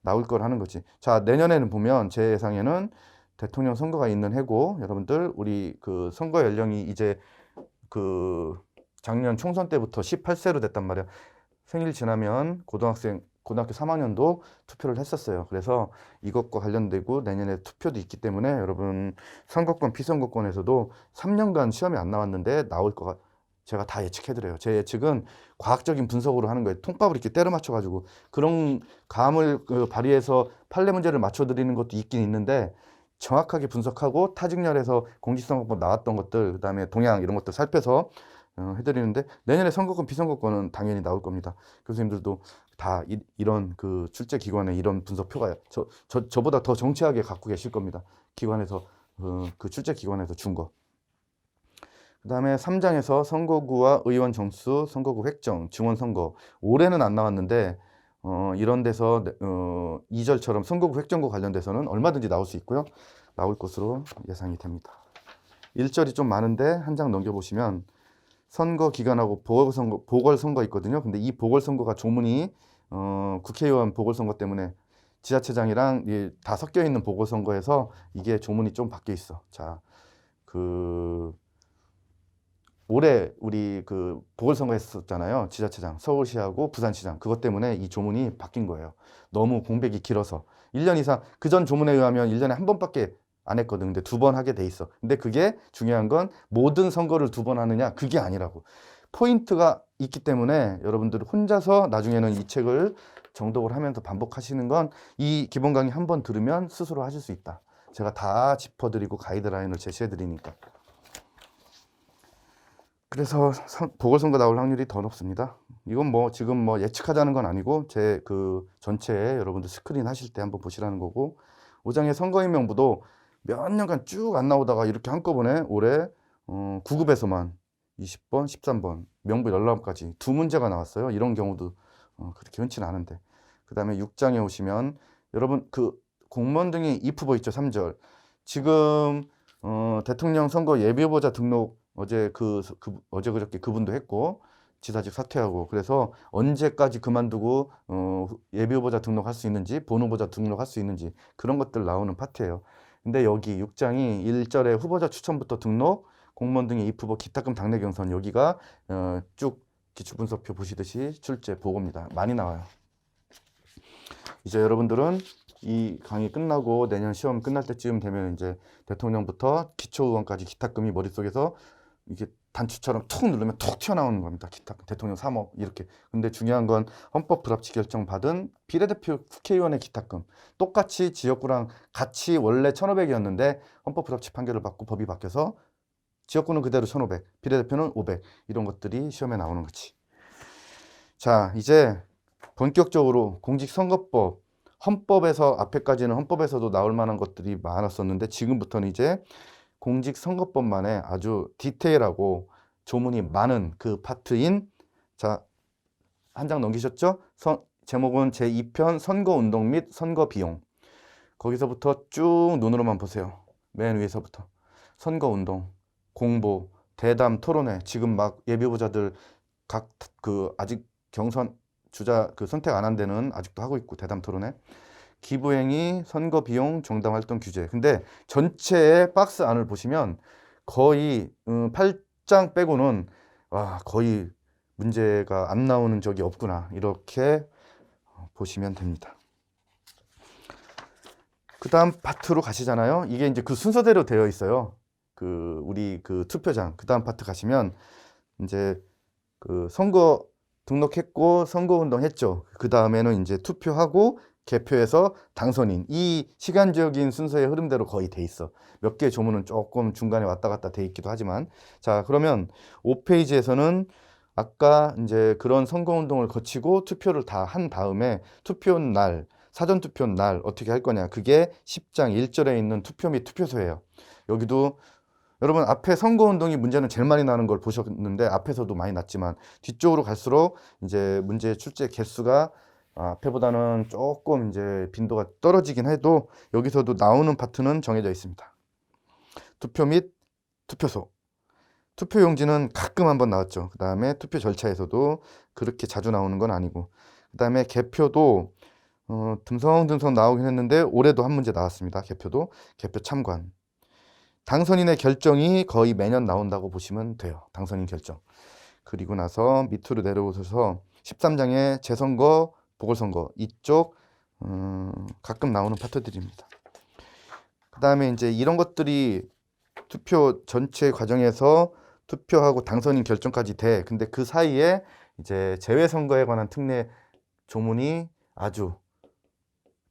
나올 걸 하는 거지. 자, 내년에는 보면 제 예상에는 대통령 선거가 있는 해고, 여러분들 우리 그 선거 연령이 이제 그 작년 총선 때부터 18세로 됐단 말이야. 생일 지나면 고등학교 3학년도 투표를 했었어요. 그래서 이것과 관련되고 내년에 투표도 있기 때문에 여러분 선거권, 피선거권에서도 3년간 시험이 안 나왔는데 나올 거가 제가 다 예측해드려요. 제 예측은 과학적인 분석으로 하는 거예요. 통밥을 이렇게 때려 맞춰가지고 그런 감을 발휘해서 판례 문제를 맞춰드리는 것도 있긴 있는데 정확하게 분석하고 타직렬에서 공직선거법 나왔던 것들, 그 다음에 동향 이런 것들 살펴서 해드리는데 내년에 선거권, 피선거권은 당연히 나올 겁니다. 교수님들도 다 이런 그 출제 기관에 이런 분석표가 저보다 더 정치하게 갖고 계실 겁니다. 기관에서 그 출제 기관에서 준 거. 그 다음에 3장에서 선거구와 의원 정수, 선거구 획정, 중원선거. 올해는 안 나왔는데 이런 데서 2절처럼 선거구 획정과 관련돼서는 얼마든지 나올 수 있고요. 나올 것으로 예상이 됩니다. 1절이 좀 많은데 한 장 넘겨보시면 선거 기간하고 보궐선거 있거든요. 근데 이 보궐선거가 조문이 국회의원 보궐선거 때문에 지자체장이랑 다 섞여 있는 보궐선거에서 이게 조문이 좀 바뀌어 있어. 자, 올해 우리 그 보궐선거 했었잖아요. 지자체장, 서울시하고 부산시장. 그것 때문에 이 조문이 바뀐 거예요. 너무 공백이 길어서. 1년 이상, 그 전 조문에 의하면 1년에 한 번밖에 안 했거든. 근데 2번 하게 돼 있어. 근데 그게 중요한 건 모든 선거를 2번 하느냐? 그게 아니라고. 포인트가 있기 때문에 여러분들 혼자서 나중에는 이 책을 정독을 하면서 반복하시는 건 이 기본 강의 한 번 들으면 스스로 하실 수 있다. 제가 다 짚어드리고 가이드라인을 제시해드리니까. 그래서 보궐선거 나올 확률이 더 높습니다. 이건 뭐 지금 뭐 예측하자는 건 아니고 제 그 전체에 여러분들 스크린 하실 때 한번 보시라는 거고, 5장의 선거인명부도 몇 년간 쭉 안 나오다가 이렇게 한꺼번에 올해 9급에서만 20번, 13번, 명부 열람까지 2문제가 나왔어요. 이런 경우도 그렇게 흔치는 않은데. 그 다음에 6장에 오시면 여러분 그 공무원 등의 if 보 있죠. 3절. 지금 대통령 선거 예비후보자 등록 어제 그저께 그분도 했고 지사직 사퇴하고 그래서 언제까지 그만두고 예비후보자 등록할 수 있는지 본후보자 등록할 수 있는지 그런 것들 나오는 파트예요. 근데 여기 6장이 1절에 후보자 추천부터 등록, 공무원 등의 입후보 기타금 당내 경선 여기가 쭉 기출분석표 보시듯이 출제 보고입니다. 많이 나와요. 이제 여러분들은 이 강의 끝나고 내년 시험 끝날 때쯤 되면 이제 대통령부터 기초의원까지 기타금이 머릿속에서 이게 단추처럼 툭 누르면 툭 튀어나오는 겁니다. 기타금, 대통령 3억 이렇게. 근데 중요한 건 헌법 불합치 결정 받은 비례대표 국회의원의 기타금. 똑같이 지역구랑 같이 원래 1,500이었는데 헌법 불합치 판결을 받고 법이 바뀌어서 지역구는 그대로 1,500, 비례대표는 500 이런 것들이 시험에 나오는 거지. 자, 이제 본격적으로 공직선거법, 헌법에서 앞에까지는 헌법에서도 나올 만한 것들이 많았었는데 지금부터는 이제 공직선거법만의 아주 디테일하고 조문이 많은 그 파트인 자, 한 장 넘기셨죠? 제목은 제2편 선거운동 및 선거비용. 거기서부터 쭉 눈으로만 보세요. 맨 위에서부터. 선거운동, 공보, 대담, 토론회. 지금 막 예비후보자들 아직 경선 주자 선택 안 한 데는 아직도 하고 있고 대담 토론회. 기부행위, 선거비용, 정당활동 규제. 근데 전체의 박스 안을 보시면 거의 8장 빼고는 와, 거의 문제가 안 나오는 적이 없구나. 이렇게 보시면 됩니다. 그 다음 파트로 가시잖아요. 이게 이제 그 순서대로 되어 있어요. 우리 투표장. 그 다음 파트 가시면 이제 선거 등록했고 선거운동 했죠. 그 다음에는 이제 투표하고 개표해서 당선인. 이 시간적인 순서의 흐름대로 거의 돼 있어. 몇 개 조문은 조금 중간에 왔다 갔다 돼 있기도 하지만. 자, 그러면 5페이지에서는 아까 이제 그런 선거운동을 거치고 투표를 다 한 다음에 투표 날, 사전투표 날 어떻게 할 거냐. 그게 10장 1절에 있는 투표 및 투표소예요. 여기도 여러분 앞에 선거운동이 문제는 제일 많이 나는 걸 보셨는데 앞에서도 많이 났지만 뒤쪽으로 갈수록 이제 문제 출제 개수가 앞에보다는 조금 이제 빈도가 떨어지긴 해도 여기서도 나오는 파트는 정해져 있습니다. 투표 및 투표소. 투표용지는 가끔 한번 나왔죠. 그 다음에 투표 절차에서도 그렇게 자주 나오는 건 아니고 그 다음에 개표도 듬성듬성 나오긴 했는데 올해도 한 문제 나왔습니다. 개표도 개표 참관. 당선인의 결정이 거의 매년 나온다고 보시면 돼요. 당선인 결정. 그리고 나서 밑으로 내려오셔서 13장의 재선거, 보궐선거 이쪽 가끔 나오는 파트들입니다. 그 다음에 이제 이런 것들이 투표 전체 과정에서 투표하고 당선인 결정까지 돼. 근데 그 사이에 이제 재외선거에 관한 특례 조문이 아주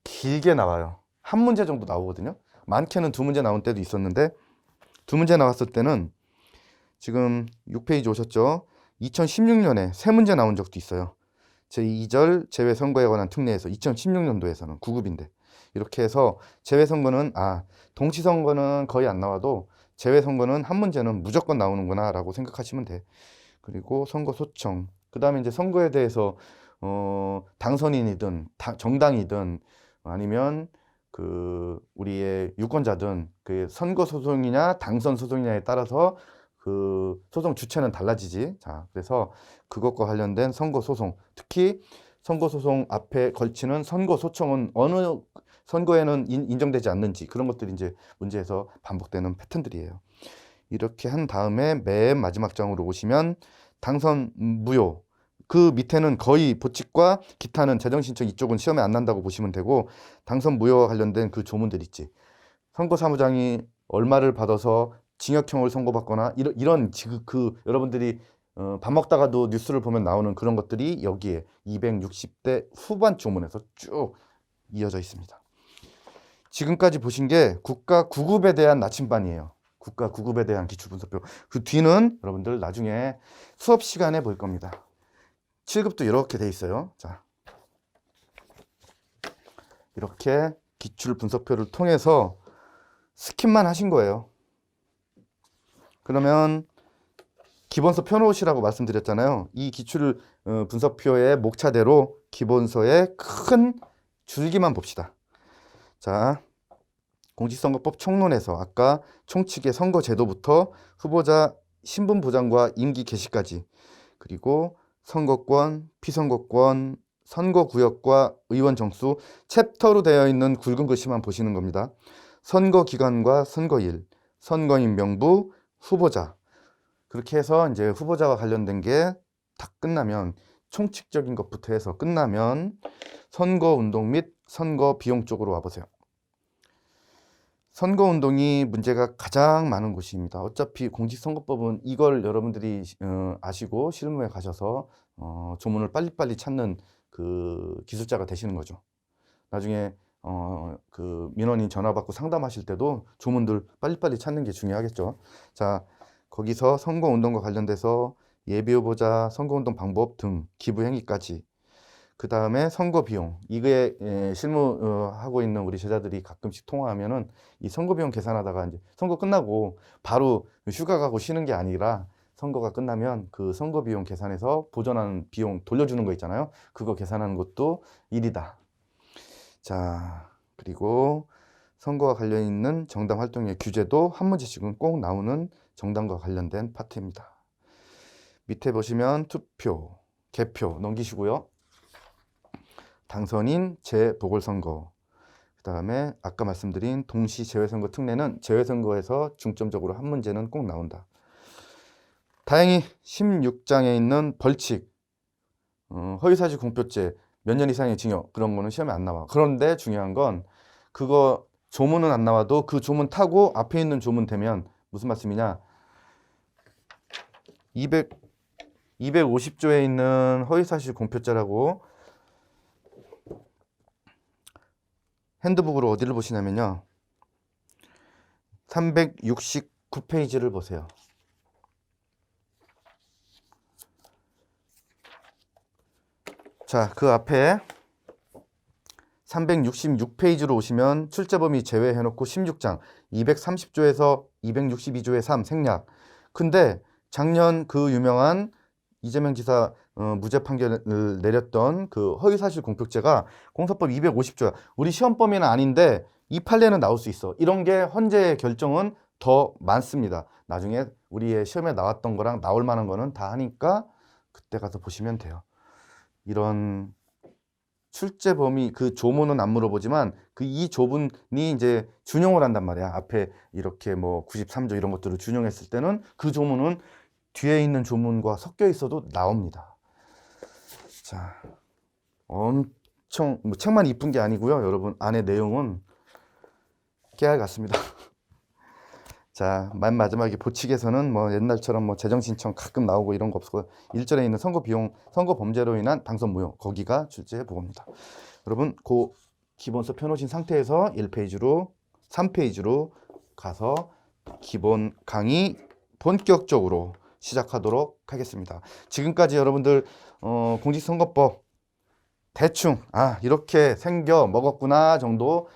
길게 나와요. 한 문제 정도 나오거든요. 많게는 2문제 나온 때도 있었는데 2문제 나왔을 때는 지금 6페이지 오셨죠? 2016년에 3문제 나온 적도 있어요. 제2절 재외선거에 관한 특례에서 2016년도에서는 9급인데 이렇게 해서 재외선거는 동시선거는 거의 안 나와도 재외선거는 한 문제는 무조건 나오는구나 라고 생각하시면 돼. 그리고 선거 소청. 그 다음에 이제 선거에 대해서 당선인이든 정당이든 아니면 우리의 유권자든 선거 소송이냐 당선 소송이냐에 따라서 소송 주체는 달라지지. 자, 그래서 그것과 관련된 선거 소송, 특히 선거 소송 앞에 걸치는 선거 소청은 어느 선거에는 인정되지 않는지 그런 것들이 이제 문제에서 반복되는 패턴들이에요. 이렇게 한 다음에 맨 마지막 장으로 오시면 당선 무효. 그 밑에는 거의 보칙과 기타는 재정신청 이쪽은 시험에 안 난다고 보시면 되고 당선 무효와 관련된 그 조문들 있지. 선거사무장이 얼마를 받아서 징역형을 선고받거나 이런 여러분들이 밥 먹다가도 뉴스를 보면 나오는 그런 것들이 여기에 260대 후반 조문에서 쭉 이어져 있습니다. 지금까지 보신 게 국가 9급에 대한 나침반이에요. 국가 9급에 대한 기출분석표. 그 뒤는 여러분들 나중에 수업 시간에 볼 겁니다. 7급도 이렇게 돼 있어요. 자, 이렇게 기출분석표를 통해서 스킵만 하신 거예요. 그러면 기본서 펴놓으시라고 말씀드렸잖아요. 이 기출 분석표의 목차대로 기본서의 큰 줄기만 봅시다. 자, 공직선거법 총론에서 아까 총칙의 선거제도부터 후보자 신분 보장과 임기 개시까지, 그리고 선거권, 피선거권, 선거구역과 의원 정수, 챕터로 되어 있는 굵은 글씨만 보시는 겁니다. 선거기간과 선거일, 선거인 명부, 후보자, 그렇게 해서 이제 후보자와 관련된 게 다 끝나면, 총칙적인 것부터 해서 끝나면 선거운동 및 선거 비용 쪽으로 와보세요. 선거운동이 문제가 가장 많은 곳입니다. 어차피 공직선거법은 이걸 여러분들이 아시고 실무에 가셔서 조문을 빨리빨리 찾는 그 기술자가 되시는 거죠. 나중에 그 민원인 전화 받고 상담하실 때도 조문들 빨리빨리 찾는 게 중요하겠죠. 자, 거기서 선거운동과 관련돼서 예비후보자 선거운동 방법 등 기부 행위까지, 그 다음에 선거 비용, 이게 실무하고 있는 우리 제자들이 가끔씩 통화하면은 이 선거 비용 계산하다가 이제 선거 끝나고 바로 휴가 가고 쉬는 게 아니라 선거가 끝나면 그 선거 비용 계산해서 보전하는 비용 돌려주는 거 있잖아요. 그거 계산하는 것도 일이다. 자, 그리고 선거와 관련 있는 정당 활동의 규제도 한 문제씩은 꼭 나오는 정당과 관련된 파트입니다. 밑에 보시면 투표, 개표 넘기시고요. 당선인 재보궐선거, 그 다음에 아까 말씀드린 동시 재외선거 특례는 재외선거에서 중점적으로 한 문제는 꼭 나온다. 다행히 16장에 있는 벌칙, 허위사실 공표죄, 몇 년 이상의 징역, 그런 거는 시험에 안 나와. 그런데 중요한 건 그거 조문은 안 나와도 그 조문 타고 앞에 있는 조문 되면 무슨 말씀이냐, 250조에 있는 허위사실 공표죄라고 핸드북으로 어디를 보시냐면요, 369페이지를 보세요. 자, 그 앞에 366페이지로 오시면 출제범위 제외해놓고 16장 230조에서 262조의 3 생략. 근데 작년 그 유명한 이재명 지사 무죄 판결을 내렸던 그 허위사실 공표죄가 공사법 250조야. 우리 시험 범위는 아닌데 이 판례는 나올 수 있어. 이런 게 헌재 결정은 더 많습니다. 나중에 우리의 시험에 나왔던 거랑 나올 만한 거는 다 하니까 그때 가서 보시면 돼요. 이런 출제 범위, 그 조문은 안 물어보지만 그 이 조문이 이제 준용을 한단 말이야. 앞에 이렇게 뭐 93조 이런 것들을 준용했을 때는 그 조문은 뒤에 있는 조문과 섞여 있어도 나옵니다. 자, 엄청 뭐 책만 이쁜 게 아니고요, 여러분 안에 내용은 깨알 같습니다. 자, 맨 마지막에 보칙에서는 뭐 옛날처럼 뭐 재정신청 가끔 나오고 이런 거 없고 1절에 있는 선거 비용, 선거 범죄로 인한 당선 무효, 거기가 출제 보고입니다. 여러분 그 기본서 펴놓으신 상태에서 1페이지로 3페이지로 가서 기본 강의 본격적으로 시작하도록 하겠습니다. 지금까지 여러분들 공직선거법 대충 이렇게 생겨 먹었구나 정도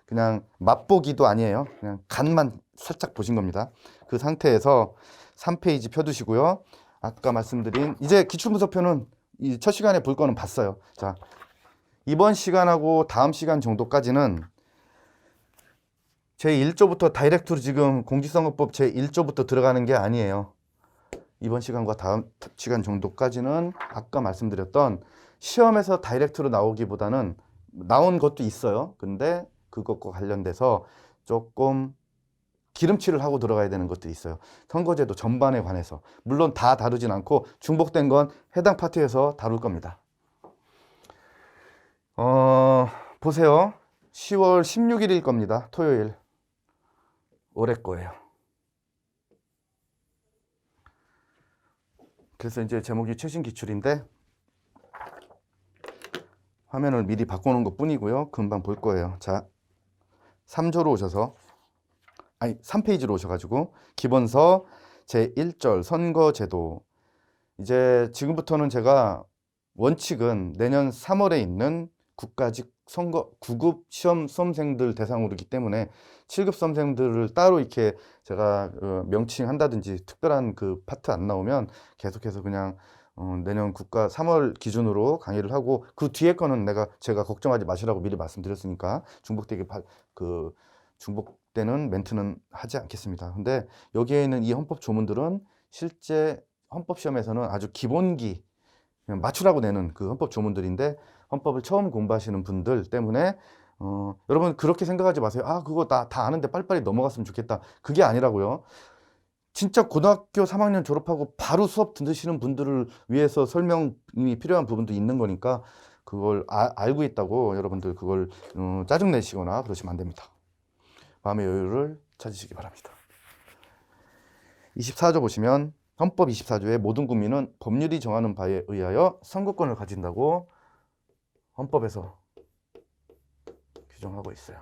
그냥 맛보기도 아니에요. 그냥 간만 살짝 보신 겁니다. 그 상태에서 3페이지 펴두시고요. 아까 말씀드린 이제 기출문서표는 이 첫 시간에 볼 거는 봤어요. 자, 이번 시간하고 다음 시간 정도까지는 제1조부터 다이렉트로 지금 공직선거법 제1조부터 들어가는 게 아니에요. 이번 시간과 다음 시간 정도까지는 아까 말씀드렸던 시험에서 다이렉트로 나오기보다는 나온 것도 있어요. 근데 그것과 관련돼서 조금 기름칠을 하고 들어가야 되는 것도 있어요. 선거제도 전반에 관해서. 물론 다 다루진 않고 중복된 건 해당 파트에서 다룰 겁니다. 보세요. 10월 16일일 겁니다. 토요일. 올해 거예요. 그래서 이제 제목이 최신 기출인데 화면을 미리 바꿔놓은 것 뿐이고요. 금방 볼 거예요. 자, 3조로 오셔서 3페이지로 오셔가지고 기본서 제1절 선거제도. 이제 지금부터는 제가 원칙은 내년 3월에 있는 국가직 선거 9급 시험 수험생들 대상으로기 때문에 7급 수험생들을 따로 이렇게 제가 명칭한다든지 특별한 그 파트 안 나오면 계속해서 그냥 내년 국가 3월 기준으로 강의를 하고 그 뒤에 거는 제가 걱정하지 마시라고 미리 말씀드렸으니까 중복되게 때는 멘트는 하지 않겠습니다. 근데 여기에 있는 이 헌법 조문들은 실제 헌법 시험에서는 아주 기본기, 그냥 맞추라고 내는 그 헌법 조문들인데, 헌법을 처음 공부하시는 분들 때문에 여러분 그렇게 생각하지 마세요. 아, 그거 다 아는데 빨리빨리 넘어갔으면 좋겠다. 그게 아니라고요. 진짜 고등학교 3학년 졸업하고 바로 수업 들으시는 분들을 위해서 설명이 필요한 부분도 있는 거니까, 그걸 알고 있다고 여러분들 그걸 짜증내시거나 그러시면 안 됩니다. 마음의 여유를 찾으시기 바랍니다. 24조 보시면, 헌법 24조에 모든 국민은 법률이 정하는 바에 의하여 선거권을 가진다고 헌법에서 규정하고 있어요.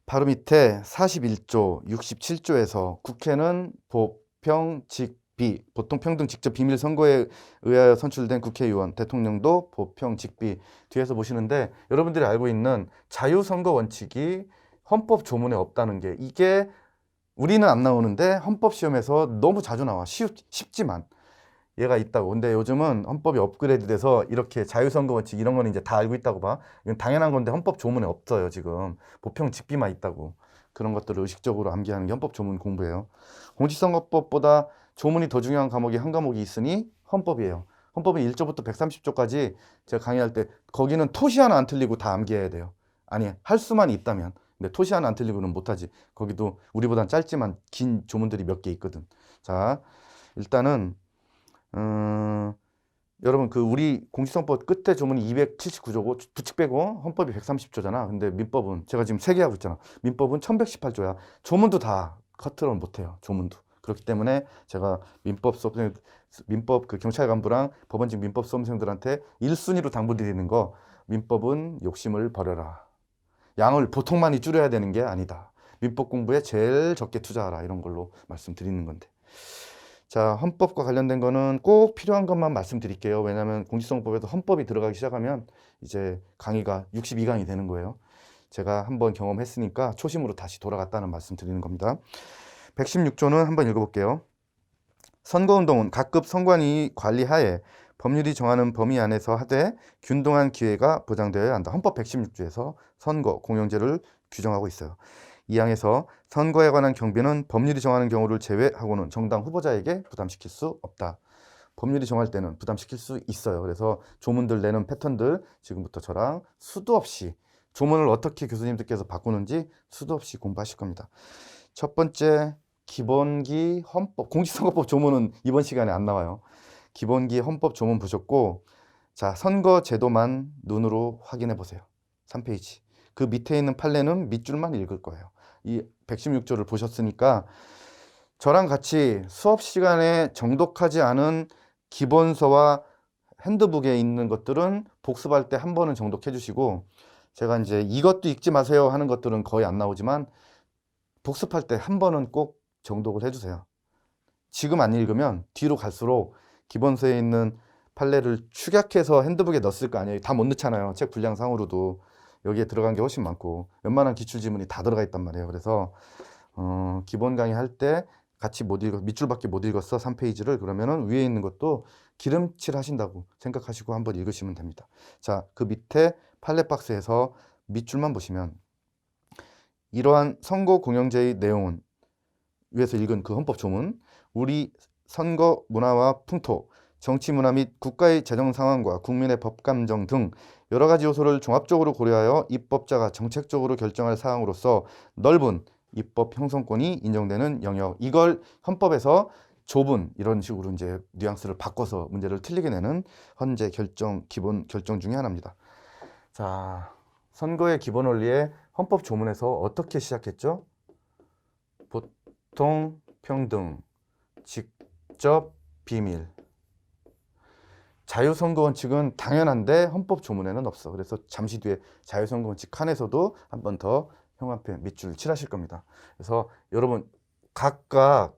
바로 밑에 41조, 67조에서 국회는 보평직비, 보통평등 직접 비밀 선거에 의하여 선출된 국회의원, 대통령도 보평직비, 뒤에서 보시는데 여러분들이 알고 있는 자유선거 원칙이 헌법 조문에 없다는 게, 이게 우리는 안 나오는데 헌법 시험에서 너무 자주 나와. 쉽지만 얘가 있다고. 근데 요즘은 헌법이 업그레이드 돼서 이렇게 자유선거 원칙 이런 거는 이제 다 알고 있다고 봐. 이건 당연한 건데 헌법 조문에 없어요. 지금 보평 직비만 있다고. 그런 것들을 의식적으로 암기하는 게 헌법 조문 공부예요. 공직선거법보다 조문이 더 중요한 과목이 한 과목이 있으니 헌법이에요. 헌법은 1조부터 130조까지 제가 강의할 때 거기는 토시 하나 안 틀리고 다 암기해야 돼요. 아니, 할 수만 있다면. 근데 토시 하나 안 틀리고는 못하지. 거기도 우리보단 짧지만 긴 조문들이 몇 개 있거든. 자, 일단은 여러분 그 우리 공직선거법 끝에 조문이 279조고 부칙 빼고 헌법이 130조잖아. 근데 민법은 제가 지금 3개 하고 있잖아. 민법은 1118조야. 조문도 다 커트를 못해요. 조문도. 그렇기 때문에 제가 민법 그 경찰 간부랑 법원직 민법 수험생들한테 1순위로 당부드리는 거, 민법은 욕심을 버려라. 양을 보통 많이 줄여야 되는 게 아니다. 민법 공부에 제일 적게 투자하라. 이런 걸로 말씀드리는 건데. 자, 헌법과 관련된 거는 꼭 필요한 것만 말씀드릴게요. 왜냐하면 공직선거법에도 헌법이 들어가기 시작하면 이제 강의가 62강이 되는 거예요. 제가 한번 경험했으니까 초심으로 다시 돌아갔다는 말씀 드리는 겁니다. 116조는 한번 읽어볼게요. 선거운동은 각급 선관위 관리하에 법률이 정하는 범위 안에서 하되 균등한 기회가 보장되어야 한다. 헌법 116조에서 선거, 공영제를 규정하고 있어요. 이 항에서 선거에 관한 경비는 법률이 정하는 경우를 제외하고는 정당 후보자에게 부담시킬 수 없다. 법률이 정할 때는 부담시킬 수 있어요. 그래서 조문들 내는 패턴들 지금부터 저랑 수도 없이, 조문을 어떻게 교수님들께서 바꾸는지 수도 없이 공부하실 겁니다. 첫 번째, 기본기 헌법, 공직선거법 조문은 이번 시간에 안 나와요. 기본기 헌법 조문 보셨고, 자, 선거 제도만 눈으로 확인해 보세요. 3페이지. 그 밑에 있는 판례는 밑줄만 읽을 거예요. 이 116조를 보셨으니까 저랑 같이 수업 시간에 정독하지 않은 기본서와 핸드북에 있는 것들은 복습할 때 한 번은 정독해 주시고, 제가 이제 이것도 읽지 마세요 하는 것들은 거의 안 나오지만 복습할 때 한 번은 꼭 정독을 해주세요. 지금 안 읽으면 뒤로 갈수록 기본서에 있는 판례를 축약해서 핸드북에 넣었을 거 아니에요. 다 못 넣잖아요. 책 분량상으로도 여기에 들어간 게 훨씬 많고 웬만한 기출지문이 다 들어가 있단 말이에요. 그래서 기본 강의 할 때 같이 못 읽어, 밑줄밖에 못 읽었어 3페이지를, 그러면은 위에 있는 것도 기름칠 하신다고 생각하시고 한번 읽으시면 됩니다. 자, 그 밑에 판례 박스에서 밑줄만 보시면 이러한 선거 공영제의 내용은, 위에서 읽은 그 헌법 조문, 우리 선거 문화와 풍토, 정치 문화 및 국가의 재정 상황과 국민의 법 감정 등 여러 가지 요소를 종합적으로 고려하여 입법자가 정책적으로 결정할 사항으로서 넓은 입법 형성권이 인정되는 영역. 이걸 헌법에서 좁은, 이런 식으로 이제 뉘앙스를 바꿔서 문제를 틀리게 내는 헌재 결정, 기본 결정 중에 하나입니다. 자, 선거의 기본 원리에 헌법 조문에서 어떻게 시작했죠? 보통, 평등, 직접, 비밀. 자유선거 원칙은 당연한데 헌법 조문에는 없어. 그래서 잠시 뒤에 자유선거 원칙 칸에서도 한 번 더 형광펜 밑줄 칠하실 겁니다. 그래서 여러분 각각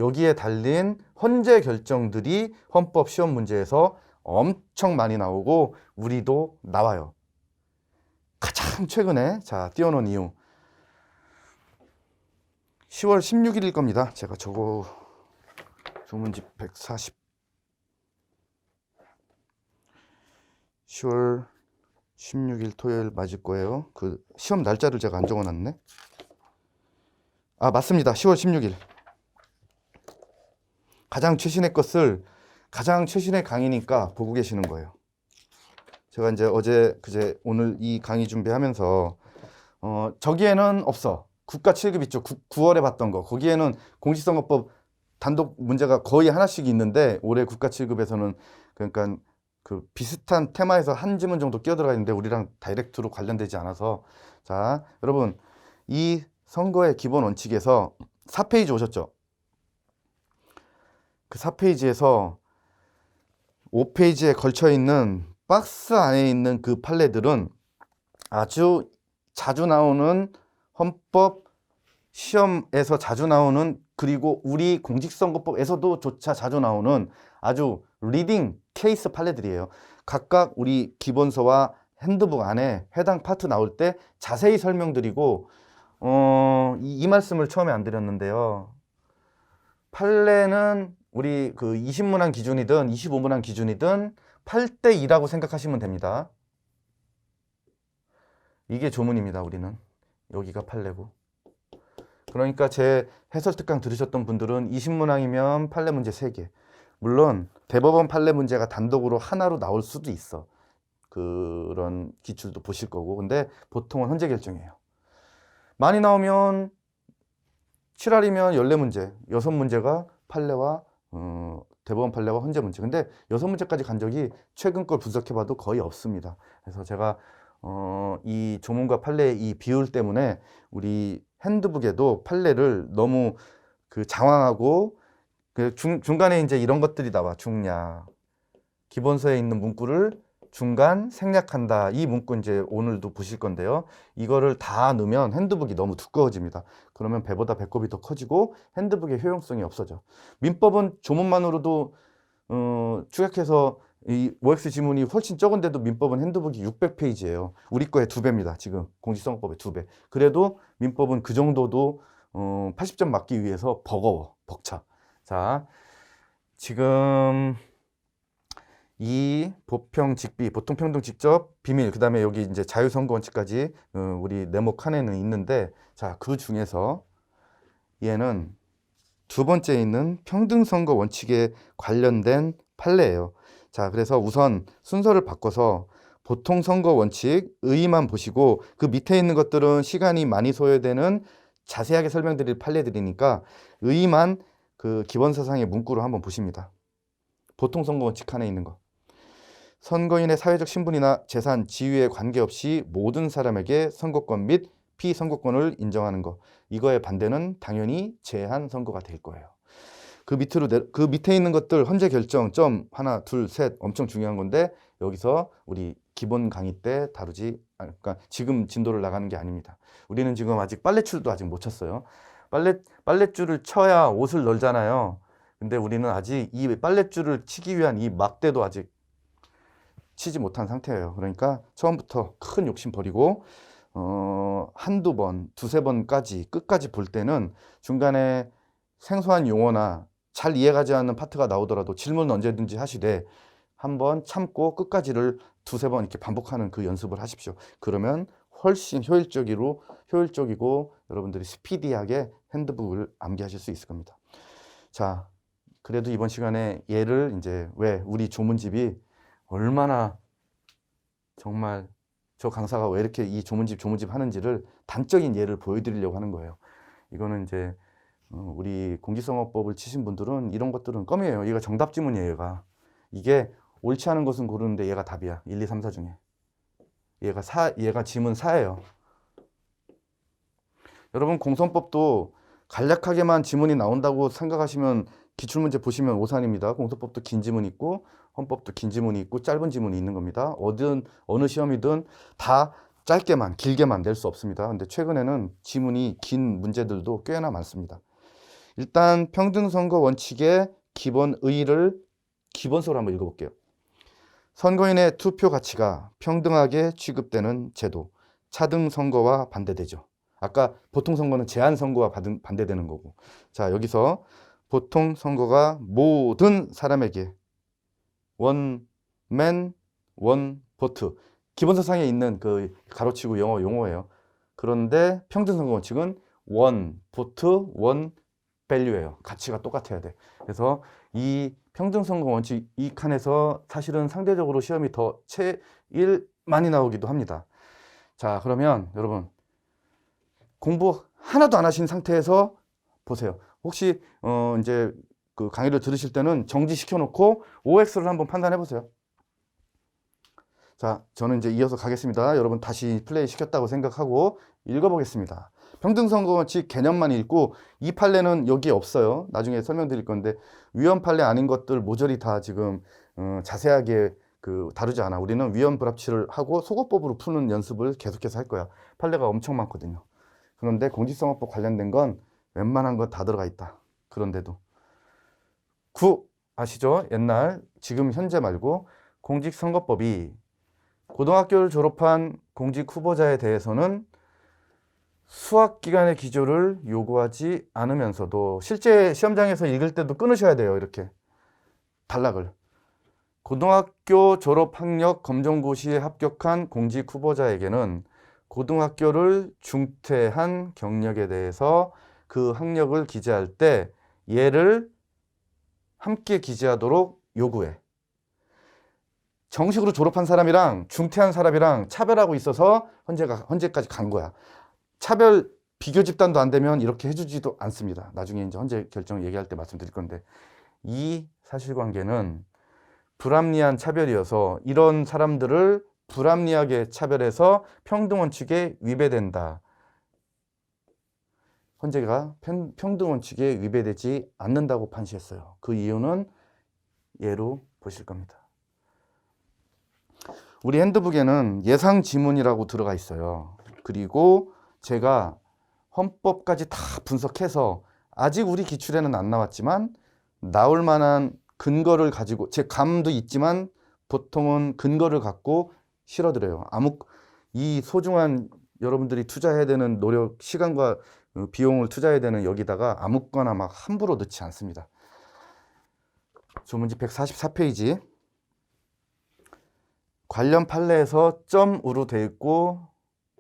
여기에 달린 헌재 결정들이 헌법 시험 문제에서 엄청 많이 나오고 우리도 나와요. 가장 최근에 자 띄워놓은 이유 10월 16일일 겁니다. 제가 저거 조문집 140 10월 16일 토요일 맞을 거예요. 그 시험 날짜를 제가 안 적어놨네. 아, 맞습니다. 10월 16일. 가장 최신의 것을 가장 최신의 강의니까 보고 계시는 거예요. 제가 이제 어제 그제 오늘 이 강의 준비하면서 저기에는 없어. 국가 7급 있죠. 9월에 봤던 거. 거기에는 공직선거법 단독 문제가 거의 하나씩 있는데 올해 국가 7급에서는 그러니까 그 비슷한 테마에서 한 지문 정도 끼어들어가 있는데 우리랑 다이렉트로 관련되지 않아서 자, 여러분 이 선거의 기본 원칙에서 4페이지 오셨죠? 그 4페이지에서 5페이지에 걸쳐 있는 박스 안에 있는 그 판례들은 아주 자주 나오는 헌법 시험에서 자주 나오는 그리고 우리 공직선거법에서도 조차 자주 나오는 아주 리딩 케이스 판례들이에요. 각각 우리 기본서와 핸드북 안에 해당 파트 나올 때 자세히 설명드리고 이 말씀을 처음에 안 드렸는데요. 판례는 우리 그 20문항 기준이든 25문항 기준이든 8대 2라고 생각하시면 됩니다. 이게 조문입니다. 우리는 여기가 판례고. 그러니까 제 해설 특강 들으셨던 분들은 20문항이면 판례 문제 3개. 물론 대법원 판례 문제가 단독으로 하나로 나올 수도 있어. 그런 기출도 보실 거고. 근데 보통은 헌재 결정이에요. 많이 나오면 7할이면 14문제, 6문제가 판례와 대법원 판례와 헌재 문제. 근데 6문제까지 간 적이 최근 걸 분석해봐도 거의 없습니다. 그래서 제가 이 조문과 판례의 이 비율 때문에 우리 핸드북에도 판례를 너무 그 장황하고 그 중간에 이제 이런 것들이 나와. 중략. 기본서에 있는 문구를 중간 생략한다. 이 문구 이제 오늘도 보실 건데요. 이거를 다 넣으면 핸드북이 너무 두꺼워집니다. 그러면 배보다 배꼽이 더 커지고 핸드북의 효용성이 없어져. 민법은 조문만으로도 축약해서 이 OX 지문이 훨씬 적은데도 민법은 핸드북이 600페이지예요. 우리 거의 2배입니다. 지금 공직선거법의 2배. 그래도 민법은 그 정도도 80점 맞기 위해서 버거워, 벅차. 자, 지금 이 보평 직비, 보통평등 직접 비밀, 그 다음에 여기 이제 자유선거 원칙까지 우리 네모 칸에는 있는데, 자, 그 중에서 얘는 두 번째에 있는 평등선거 원칙에 관련된 판례예요. 자, 그래서 우선 순서를 바꿔서 보통선거 원칙 의의만 보시고 그 밑에 있는 것들은 시간이 많이 소요되는 자세하게 설명드릴 판례들이니까 의의만 그 기본사상의 문구로 한번 보십니다. 보통선거 원칙 칸에 있는 거. 선거인의 사회적 신분이나 재산, 지위에 관계없이 모든 사람에게 선거권 및 피선거권을 인정하는 것. 이거의 반대는 당연히 제한 선거가 될 거예요. 그 밑에 있는 것들 헌재 결정 점 하나, 둘, 셋 엄청 중요한 건데 여기서 우리 기본 강의 때 다루지, 그러니까 지금 진도를 나가는 게 아닙니다. 우리는 지금 아직 빨래줄도 아직 못 쳤어요. 빨랫줄을 쳐야 옷을 널잖아요. 근데 우리는 아직 이 빨랫줄을 치기 위한 이 막대도 아직 치지 못한 상태예요. 그러니까 처음부터 큰 욕심 버리고 한두 번, 두세 번까지 끝까지 볼 때는 중간에 생소한 용어나 잘 이해가지 않는 파트가 나오더라도 질문 언제든지 하시되 한번 참고 끝까지를 두세 번 이렇게 반복하는 그 연습을 하십시오. 그러면 훨씬 효율적이고 여러분들이 스피디하게 핸드북을 암기하실 수 있을 겁니다. 자, 그래도 이번 시간에 얘를 이제 왜 우리 조문집이 얼마나 정말 저 강사가 왜 이렇게 이 조문집 하는지를 단적인 예를 보여드리려고 하는 거예요. 이거는 이제 우리 공직선거법을 치신 분들은 이런 것들은 껌이에요. 얘가 정답 지문이에요. 이게 옳지 않은 것은 고르는데 얘가 답이야. 1, 2, 3, 4 중에. 얘가 지문 4예요. 여러분 공선법도 간략하게만 지문이 나온다고 생각하시면 기출문제 보시면 오산입니다. 공선법도 긴 지문이 있고 헌법도 긴 지문이 있고 짧은 지문이 있는 겁니다. 어느 시험이든 다 짧게만 길게만 낼 수 없습니다. 근데 최근에는 지문이 긴 문제들도 꽤나 많습니다. 일단 평등선거 원칙의 기본 의의를 기본서로 한번 읽어볼게요. 선거인의 투표 가치가 평등하게 취급되는 제도, 차등 선거와 반대되죠. 아까 보통 선거는 제한 선거와 반대되는 거고. 자, 여기서 보통 선거가 모든 사람에게 원 맨, 원 보트. 기본서상에 있는 그 가로치고 영어 용어예요. 그런데 평등성공 원칙은 원 보트 원 밸류예요. 가치가 똑같아야 돼. 그래서 이 평등성공 원칙 이 칸에서 사실은 상대적으로 시험이 더 제일 많이 나오기도 합니다. 자, 그러면 여러분 공부 하나도 안 하신 상태에서 보세요. 혹시 이제 그 강의를 들으실 때는 정지시켜 놓고 OX를 한번 판단해 보세요. 자, 저는 이제 이어서 가겠습니다. 여러분 다시 플레이 시켰다고 생각하고 읽어보겠습니다. 평등성공원칙 개념만 읽고 이 판례는 여기에 없어요. 나중에 설명드릴 건데 위헌 판례 아닌 것들 모조리 다 지금 자세하게 다루지 않아. 우리는 위헌 불합치를 하고 소거법으로 푸는 연습을 계속해서 할 거야. 판례가 엄청 많거든요. 그런데 공직선거법 관련된 건 웬만한 건 다 들어가 있다. 그런데도 아시죠? 옛날 지금 현재 말고 공직선거법이 고등학교를 졸업한 공직 후보자에 대해서는 수학기간의 기조를 요구하지 않으면서도 실제 시험장에서 읽을 때도 끊으셔야 돼요. 이렇게 단락을. 고등학교 졸업 학력 검정고시에 합격한 공직 후보자에게는 고등학교를 중퇴한 경력에 대해서 그 학력을 기재할 때 얘를 함께 기재하도록 요구해. 정식으로 졸업한 사람이랑 중퇴한 사람이랑 차별하고 있어서 헌재까지 간 거야. 차별 비교 집단도 안 되면 이렇게 해주지도 않습니다. 나중에 이제 헌재 결정 얘기할 때 말씀드릴 건데 이 사실관계는 불합리한 차별이어서 이런 사람들을 불합리하게 차별해서 평등원칙에 위배된다. 헌재가 평등원칙에 위배되지 않는다고 판시했어요. 그 이유는 예로 보실 겁니다. 우리 핸드북에는 예상 지문이라고 들어가 있어요. 그리고 제가 헌법까지 다 분석해서 아직 우리 기출에는 안 나왔지만 나올 만한 근거를 가지고 제 감도 있지만 보통은 근거를 갖고 실어드려요. 이 소중한 여러분들이 투자해야 되는 노력, 시간과 비용을 투자해야 되는 여기다가 아무거나 막 함부로 넣지 않습니다. 조문지 144페이지 관련 판례에서 점으로 되어 있고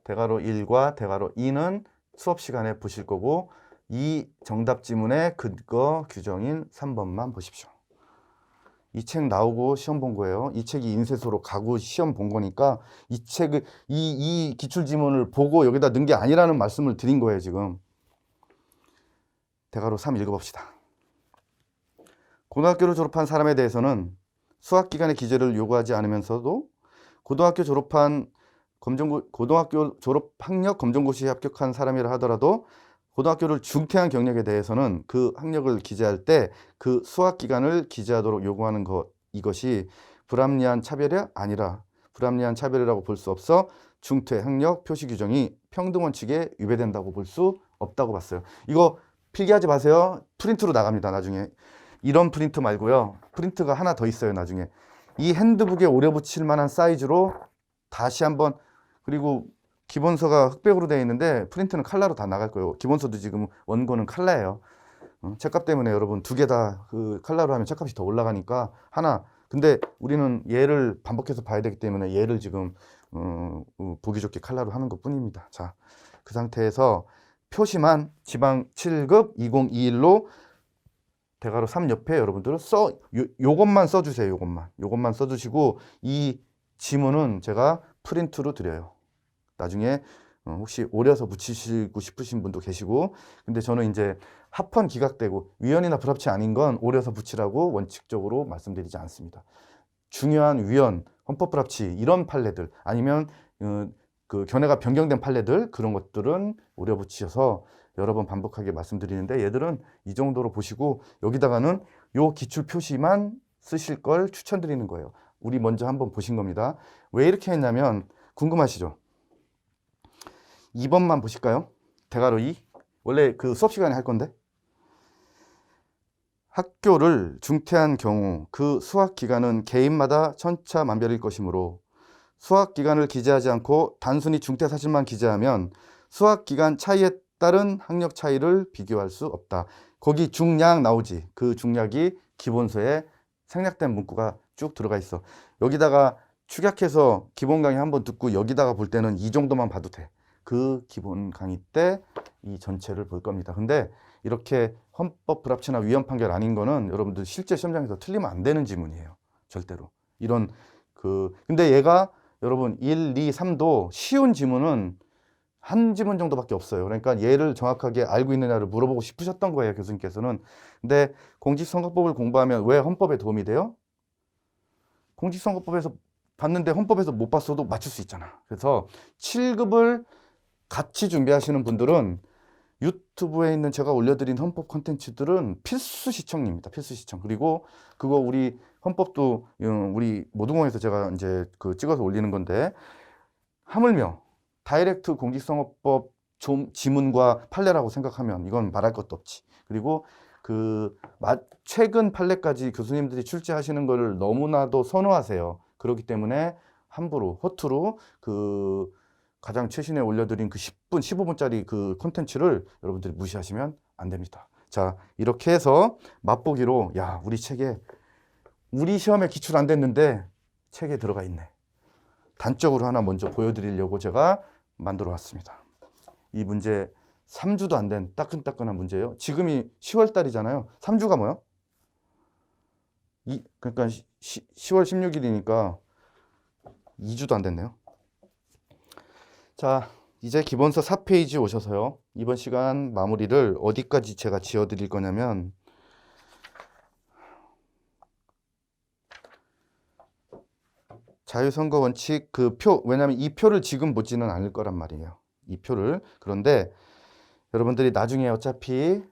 대괄호 1과 대괄호 2는 수업 시간에 보실 거고 이 정답 지문의 근거 규정인 3번만 보십시오. 이 책 나오고 시험 본 거예요. 이 책이 인쇄소로 가고 시험 본 거니까 이 책을 이 기출 지문을 보고 여기다 넣은 게 아니라는 말씀을 드린 거예요, 지금. 대괄호 3 읽어봅시다. 고등학교를 졸업한 사람에 대해서는 수학 기간의 기재를 요구하지 않으면서도 고등학교 졸업 학력 검정고시에 합격한 사람이라 하더라도 고등학교를 중퇴한 경력에 대해서는 그 학력을 기재할 때 그 수학 기간을 기재하도록 요구하는 것, 이것이 불합리한 차별이 아니라 불합리한 차별이라고 볼 수 없어 중퇴 학력 표시 규정이 평등원칙에 위배된다고 볼 수 없다고 봤어요. 이거 필기하지 마세요. 프린트로 나갑니다. 나중에. 이런 프린트 말고요. 프린트가 하나 더 있어요. 나중에. 이 핸드북에 오려 붙일 만한 사이즈로 다시 한번, 그리고 기본서가 흑백으로 되어 있는데 프린트는 컬러로 다 나갈 거예요. 기본서도 지금 원고는 컬러예요. 책값 때문에 여러분 두 개 다 그 컬러로 하면 책값이 더 올라가니까 하나. 근데 우리는 얘를 반복해서 봐야 되기 때문에 얘를 지금 보기 좋게 컬러로 하는 것 뿐입니다. 자, 그 상태에서 표시만 지방 7급 2021로 대괄호 3 옆에 여러분들은 요것만 써주세요. 요것만 써주시고 이 지문은 제가 프린트로 드려요. 나중에 혹시 오려서 붙이시고 싶으신 분도 계시고, 근데 저는 이제 합헌 기각되고 위헌이나 불합치 아닌 건 오려서 붙이라고 원칙적으로 말씀드리지 않습니다. 중요한 위헌, 헌법 불합치 이런 판례들 아니면 그 견해가 변경된 판례들 그런 것들은 오려 붙이셔서 여러 번 반복하게 말씀드리는데 얘들은 이 정도로 보시고 여기다가는 요 기출 표시만 쓰실 걸 추천드리는 거예요. 우리 먼저 한번 보신 겁니다. 왜 이렇게 했냐면 궁금하시죠? 2번만 보실까요? 대괄호 2. 원래 그 수업 시간에 할 건데. 학교를 중퇴한 경우 그 수학 기간은 개인마다 천차만별일 것이므로 수학 기간을 기재하지 않고 단순히 중퇴 사실만 기재하면 수학 기간 차이에 따른 학력 차이를 비교할 수 없다. 거기 중량 나오지. 그 중략이 기본서에 생략된 문구가 쭉 들어가 있어. 여기다가 축약해서 기본 강의 한번 듣고 여기다가 볼 때는 이 정도만 봐도 돼. 그 기본 강의 때 이 전체를 볼 겁니다. 근데 이렇게 헌법 불합치나 위헌 판결 아닌 거는 여러분들 실제 시험장에서 틀리면 안 되는 지문이에요. 절대로. 이런 근데 얘가 여러분 1, 2, 3도 쉬운 지문은 한 지문 정도밖에 없어요. 그러니까 얘를 정확하게 알고 있느냐를 물어보고 싶으셨던 거예요, 교수님께서는. 근데 공직선거법을 공부하면 왜 헌법에 도움이 돼요? 공직선거법에서 봤는데 헌법에서 못 봤어도 맞출 수 있잖아. 그래서 7급을 같이 준비하시는 분들은 유튜브에 있는 제가 올려드린 헌법 콘텐츠들은 필수 시청입니다. 필수 시청. 그리고 그거 우리 헌법도 우리 모두공에서 제가 이제 찍어서 올리는 건데 하물며 다이렉트 공직선거법 지문과 판례라고 생각하면 이건 말할 것도 없지. 그리고 최근 판례까지 교수님들이 출제하시는 거를 너무나도 선호하세요. 그렇기 때문에 함부로 허투루 가장 최신에 올려드린 10분, 15분짜리 콘텐츠를 여러분들이 무시하시면 안 됩니다. 자, 이렇게 해서 맛보기로 우리 책에 우리 시험에 기출 안 됐는데 책에 들어가 있네. 단적으로 하나 먼저 보여드리려고 제가 만들어 왔습니다. 이 문제 3주도 안 된 따끈따끈한 문제예요. 지금이 10월 달이잖아요. 3주가 뭐요? 그러니까 10월 16일이니까 2주도 안 됐네요. 자, 이제 기본서 4페이지 오셔서요. 이번 시간 마무리를 어디까지 제가 지어드릴 거냐면 자유선거 원칙 왜냐하면 이 표를 지금 보지는 않을 거란 말이에요. 이 표를. 그런데 여러분들이 나중에 어차피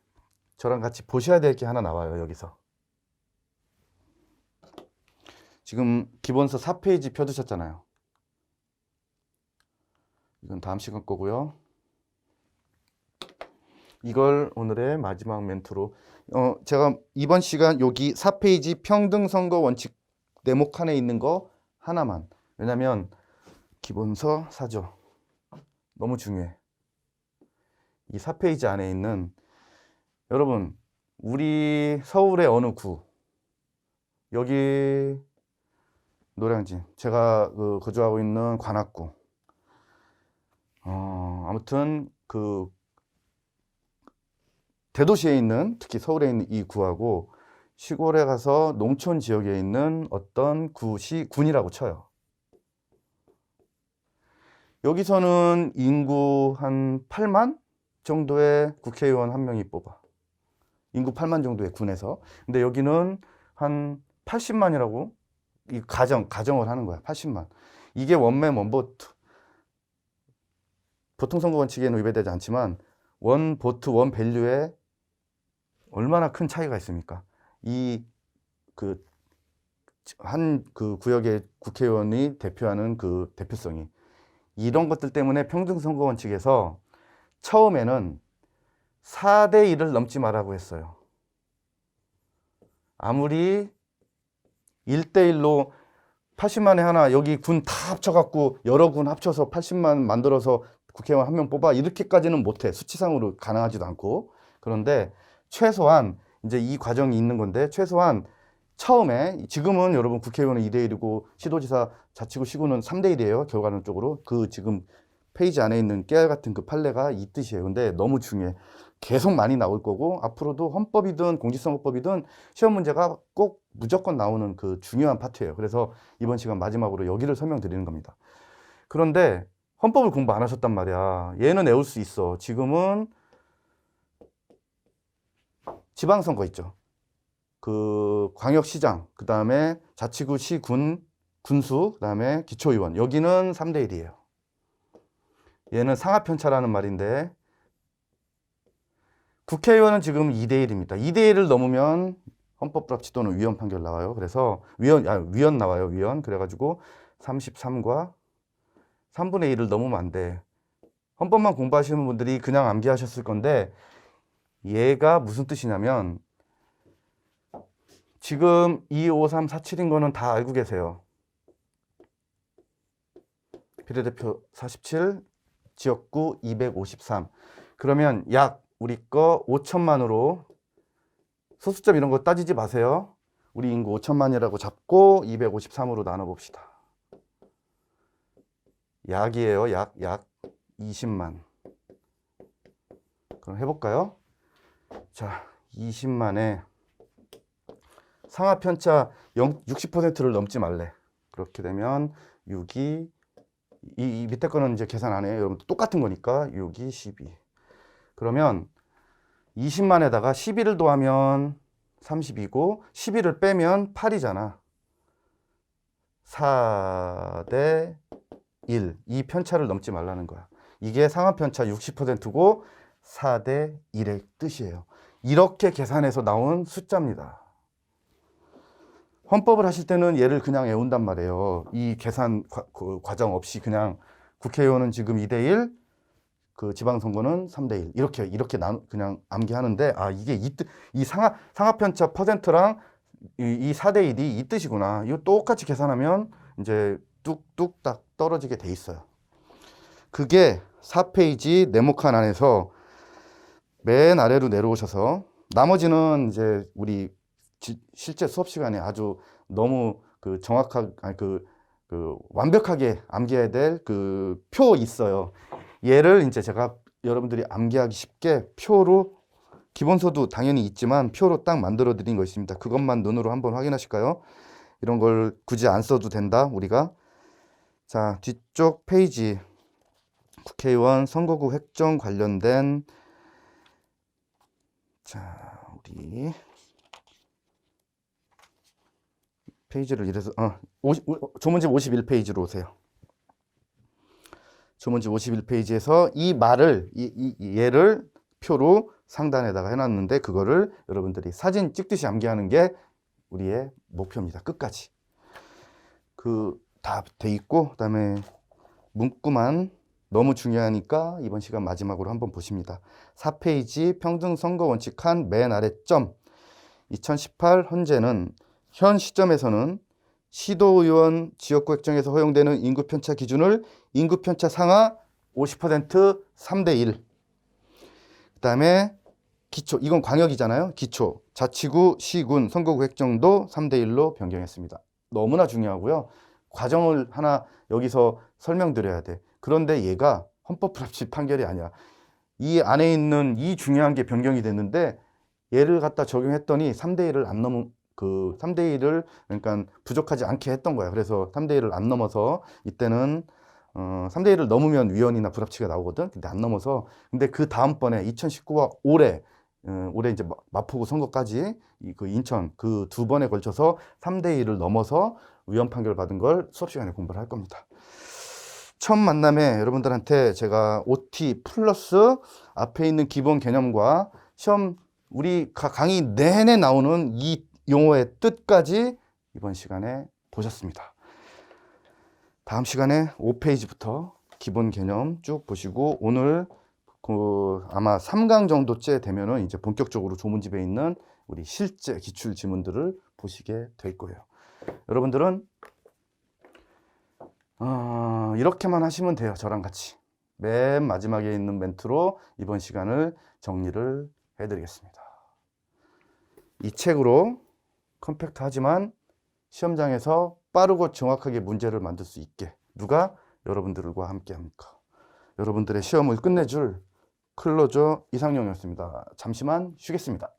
저랑 같이 보셔야 될 게 하나 나와요. 여기서. 지금 기본서 4페이지 펴두셨잖아요. 이건 다음 시간 거고요. 이걸 오늘의 마지막 멘트로 제가 이번 시간 여기 4페이지 평등선거 원칙 네모 칸에 있는 거 하나만. 왜냐면 기본서 4조 너무 중요해. 이 4페이지 안에 있는 여러분 우리 서울의 어느 구 여기 노량진 제가 거주하고 있는 관악구 아무튼 대도시에 있는 특히 서울에 있는 이 구하고 시골에 가서 농촌 지역에 있는 어떤 군이라고 쳐요. 여기서는 인구 한 8만 정도의 국회의원 한 명이 뽑아. 인구 8만 정도의 군에서. 근데 여기는 한 80만이라고 이 가정을 하는 거야. 80만. 이게 원맨 원보트. 보통 선거 원칙에는 위배되지 않지만 원보트 원밸류에 얼마나 큰 차이가 있습니까? 한 구역의 국회의원이 대표하는 대표성이 이런 것들 때문에 평등선거 원칙에서 처음에는 4대 1을 넘지 말라고 했어요. 아무리 1대 1로 80만에 하나 여기 군 다 합쳐갖고 여러 군 합쳐서 80만 만들어서 국회의원 한 명 뽑아 이렇게까지는 못해. 수치상으로 가능하지도 않고. 그런데 최소한 이제 이 과정이 있는 건데 최소한 처음에 지금은 여러분 국회의원은 2대 1이고 시도지사 자치구 시구는 3대 1이에요. 결과론적으로 지금 페이지 안에 있는 깨알 같은 판례가 이 뜻이에요. 근데 너무 중요해. 계속 많이 나올 거고 앞으로도 헌법이든 공직선거법이든 시험 문제가 꼭 무조건 나오는 중요한 파트예요. 그래서 이번 시간 마지막으로 여기를 설명드리는 겁니다. 그런데 헌법을 공부 안 하셨단 말이야. 얘는 외울 수 있어. 지금은 지방선거 있죠. 광역시장, 그 다음에 자치구, 시군, 군수, 그 다음에 기초의원. 여기는 3대 1이에요. 얘는 상하편차라는 말인데 국회의원은 지금 2대 1입니다. 2대 1을 넘으면 헌법불합치 또는 위헌 판결 나와요. 그래서 위헌 나와요. 위헌. 그래가지고 33과 3분의 1을 넘으면 안 돼. 헌법만 공부하시는 분들이 그냥 암기하셨을 건데 얘가 무슨 뜻이냐면 지금 2, 5, 3, 4, 7인 거는 다 알고 계세요. 비례대표 47, 지역구 253. 그러면 약 우리 거 5천만으로 소수점 이런 거 따지지 마세요. 우리 인구 5천만이라고 잡고 253으로 나눠봅시다. 약이에요. 약 20만. 그럼 해볼까요? 자, 20만에 상하 편차 60%를 넘지 말래. 그렇게 되면 6이 이 밑에 거는 이제 계산 안 해요. 여러분 똑같은 거니까 6이 12. 그러면 20만에다가 12를 더하면 30이고 11을 빼면 8이잖아. 4대 1. 이 편차를 넘지 말라는 거야. 이게 상하 편차 60%고 4대 1의 뜻이에요. 이렇게 계산해서 나온 숫자입니다. 헌법을 하실 때는 얘를 그냥 외운단 말이에요. 이 계산 과정 없이 그냥 국회의원은 지금 2대1, 그 지방선거는 3대1 이렇게 그냥 암기하는데, 아 이게 이 상하편차 퍼센트랑 이 4대1이 이 뜻이구나. 이거 똑같이 계산하면 이제 뚝뚝 딱 떨어지게 돼 있어요. 그게 4페이지 네모칸 안에서 맨 아래로 내려오셔서 나머지는 이제 우리 실제 수업 시간에 아주 너무 그 정확하게 그 완벽하게 암기해야 될 그 표 있어요. 얘를 이제 제가 여러분들이 암기하기 쉽게 표로, 기본서도 당연히 있지만 표로 딱 만들어 드린 거 있습니다. 그것만 눈으로 한번 확인하실까요? 이런 걸 굳이 안 써도 된다, 우리가. 자, 뒤쪽 페이지 국회의원 선거구 획정 관련된, 자, 우리 페이지를 이래서 조문지 51페이지로 오세요. 조문지 51페이지에서 이 말을 얘를 표로 상단에다가 해놨는데, 그거를 여러분들이 사진 찍듯이 암기하는 게 우리의 목표입니다. 끝까지 그 다 돼 있고, 그다음에 문구만 너무 중요하니까 이번 시간 마지막으로 한번 보십니다. 4페이지 평등선거원칙 칸 맨 아래 점. 2018 현재는 현 시점에서는 시도의원 지역구 획정에서 허용되는 인구편차 기준을 인구편차 상하 50% 3대1. 그 다음에 기초, 이건 광역이잖아요. 기초, 자치구, 시군, 선거구 획정도 3대1로 변경했습니다. 너무나 중요하고요. 과정을 하나 여기서 설명드려야 돼. 그런데 얘가 헌법불합치 판결이 아니야. 이 안에 있는 이 중요한 게 변경이 됐는데, 얘를 갖다 적용했더니 3대1을 안 넘은, 그 3대1을 그러니까 부족하지 않게 했던 거야. 그래서 3대1을 안 넘어서, 이때는 3대1을 넘으면 위헌이나 불합치가 나오거든. 근데 안 넘어서, 근데 그 다음번에 2019와 올해 이제 마포구 선거까지 그 인천 그 두 번에 걸쳐서 3대1을 넘어서 위헌 판결 받은 걸 수업 시간에 공부를 할 겁니다. 처음 만남에 여러분들한테 제가 OT 플러스 앞에 있는 기본 개념과 시험 우리 강의 내내 나오는 이 용어의 뜻까지 이번 시간에 보셨습니다. 다음 시간에 5페이지부터 기본 개념 쭉 보시고, 오늘 아마 3강 정도째 되면은 이제 본격적으로 조문집에 있는 우리 실제 기출 지문들을 보시게 될 거예요. 여러분들은 이렇게만 하시면 돼요. 저랑 같이 맨 마지막에 있는 멘트로 이번 시간을 정리를 해드리겠습니다. 이 책으로 컴팩트하지만 시험장에서 빠르고 정확하게 문제를 만들 수 있게 누가 여러분들과 함께 합니까? 여러분들의 시험을 끝내줄 클로저 이상용이었습니다. 잠시만 쉬겠습니다.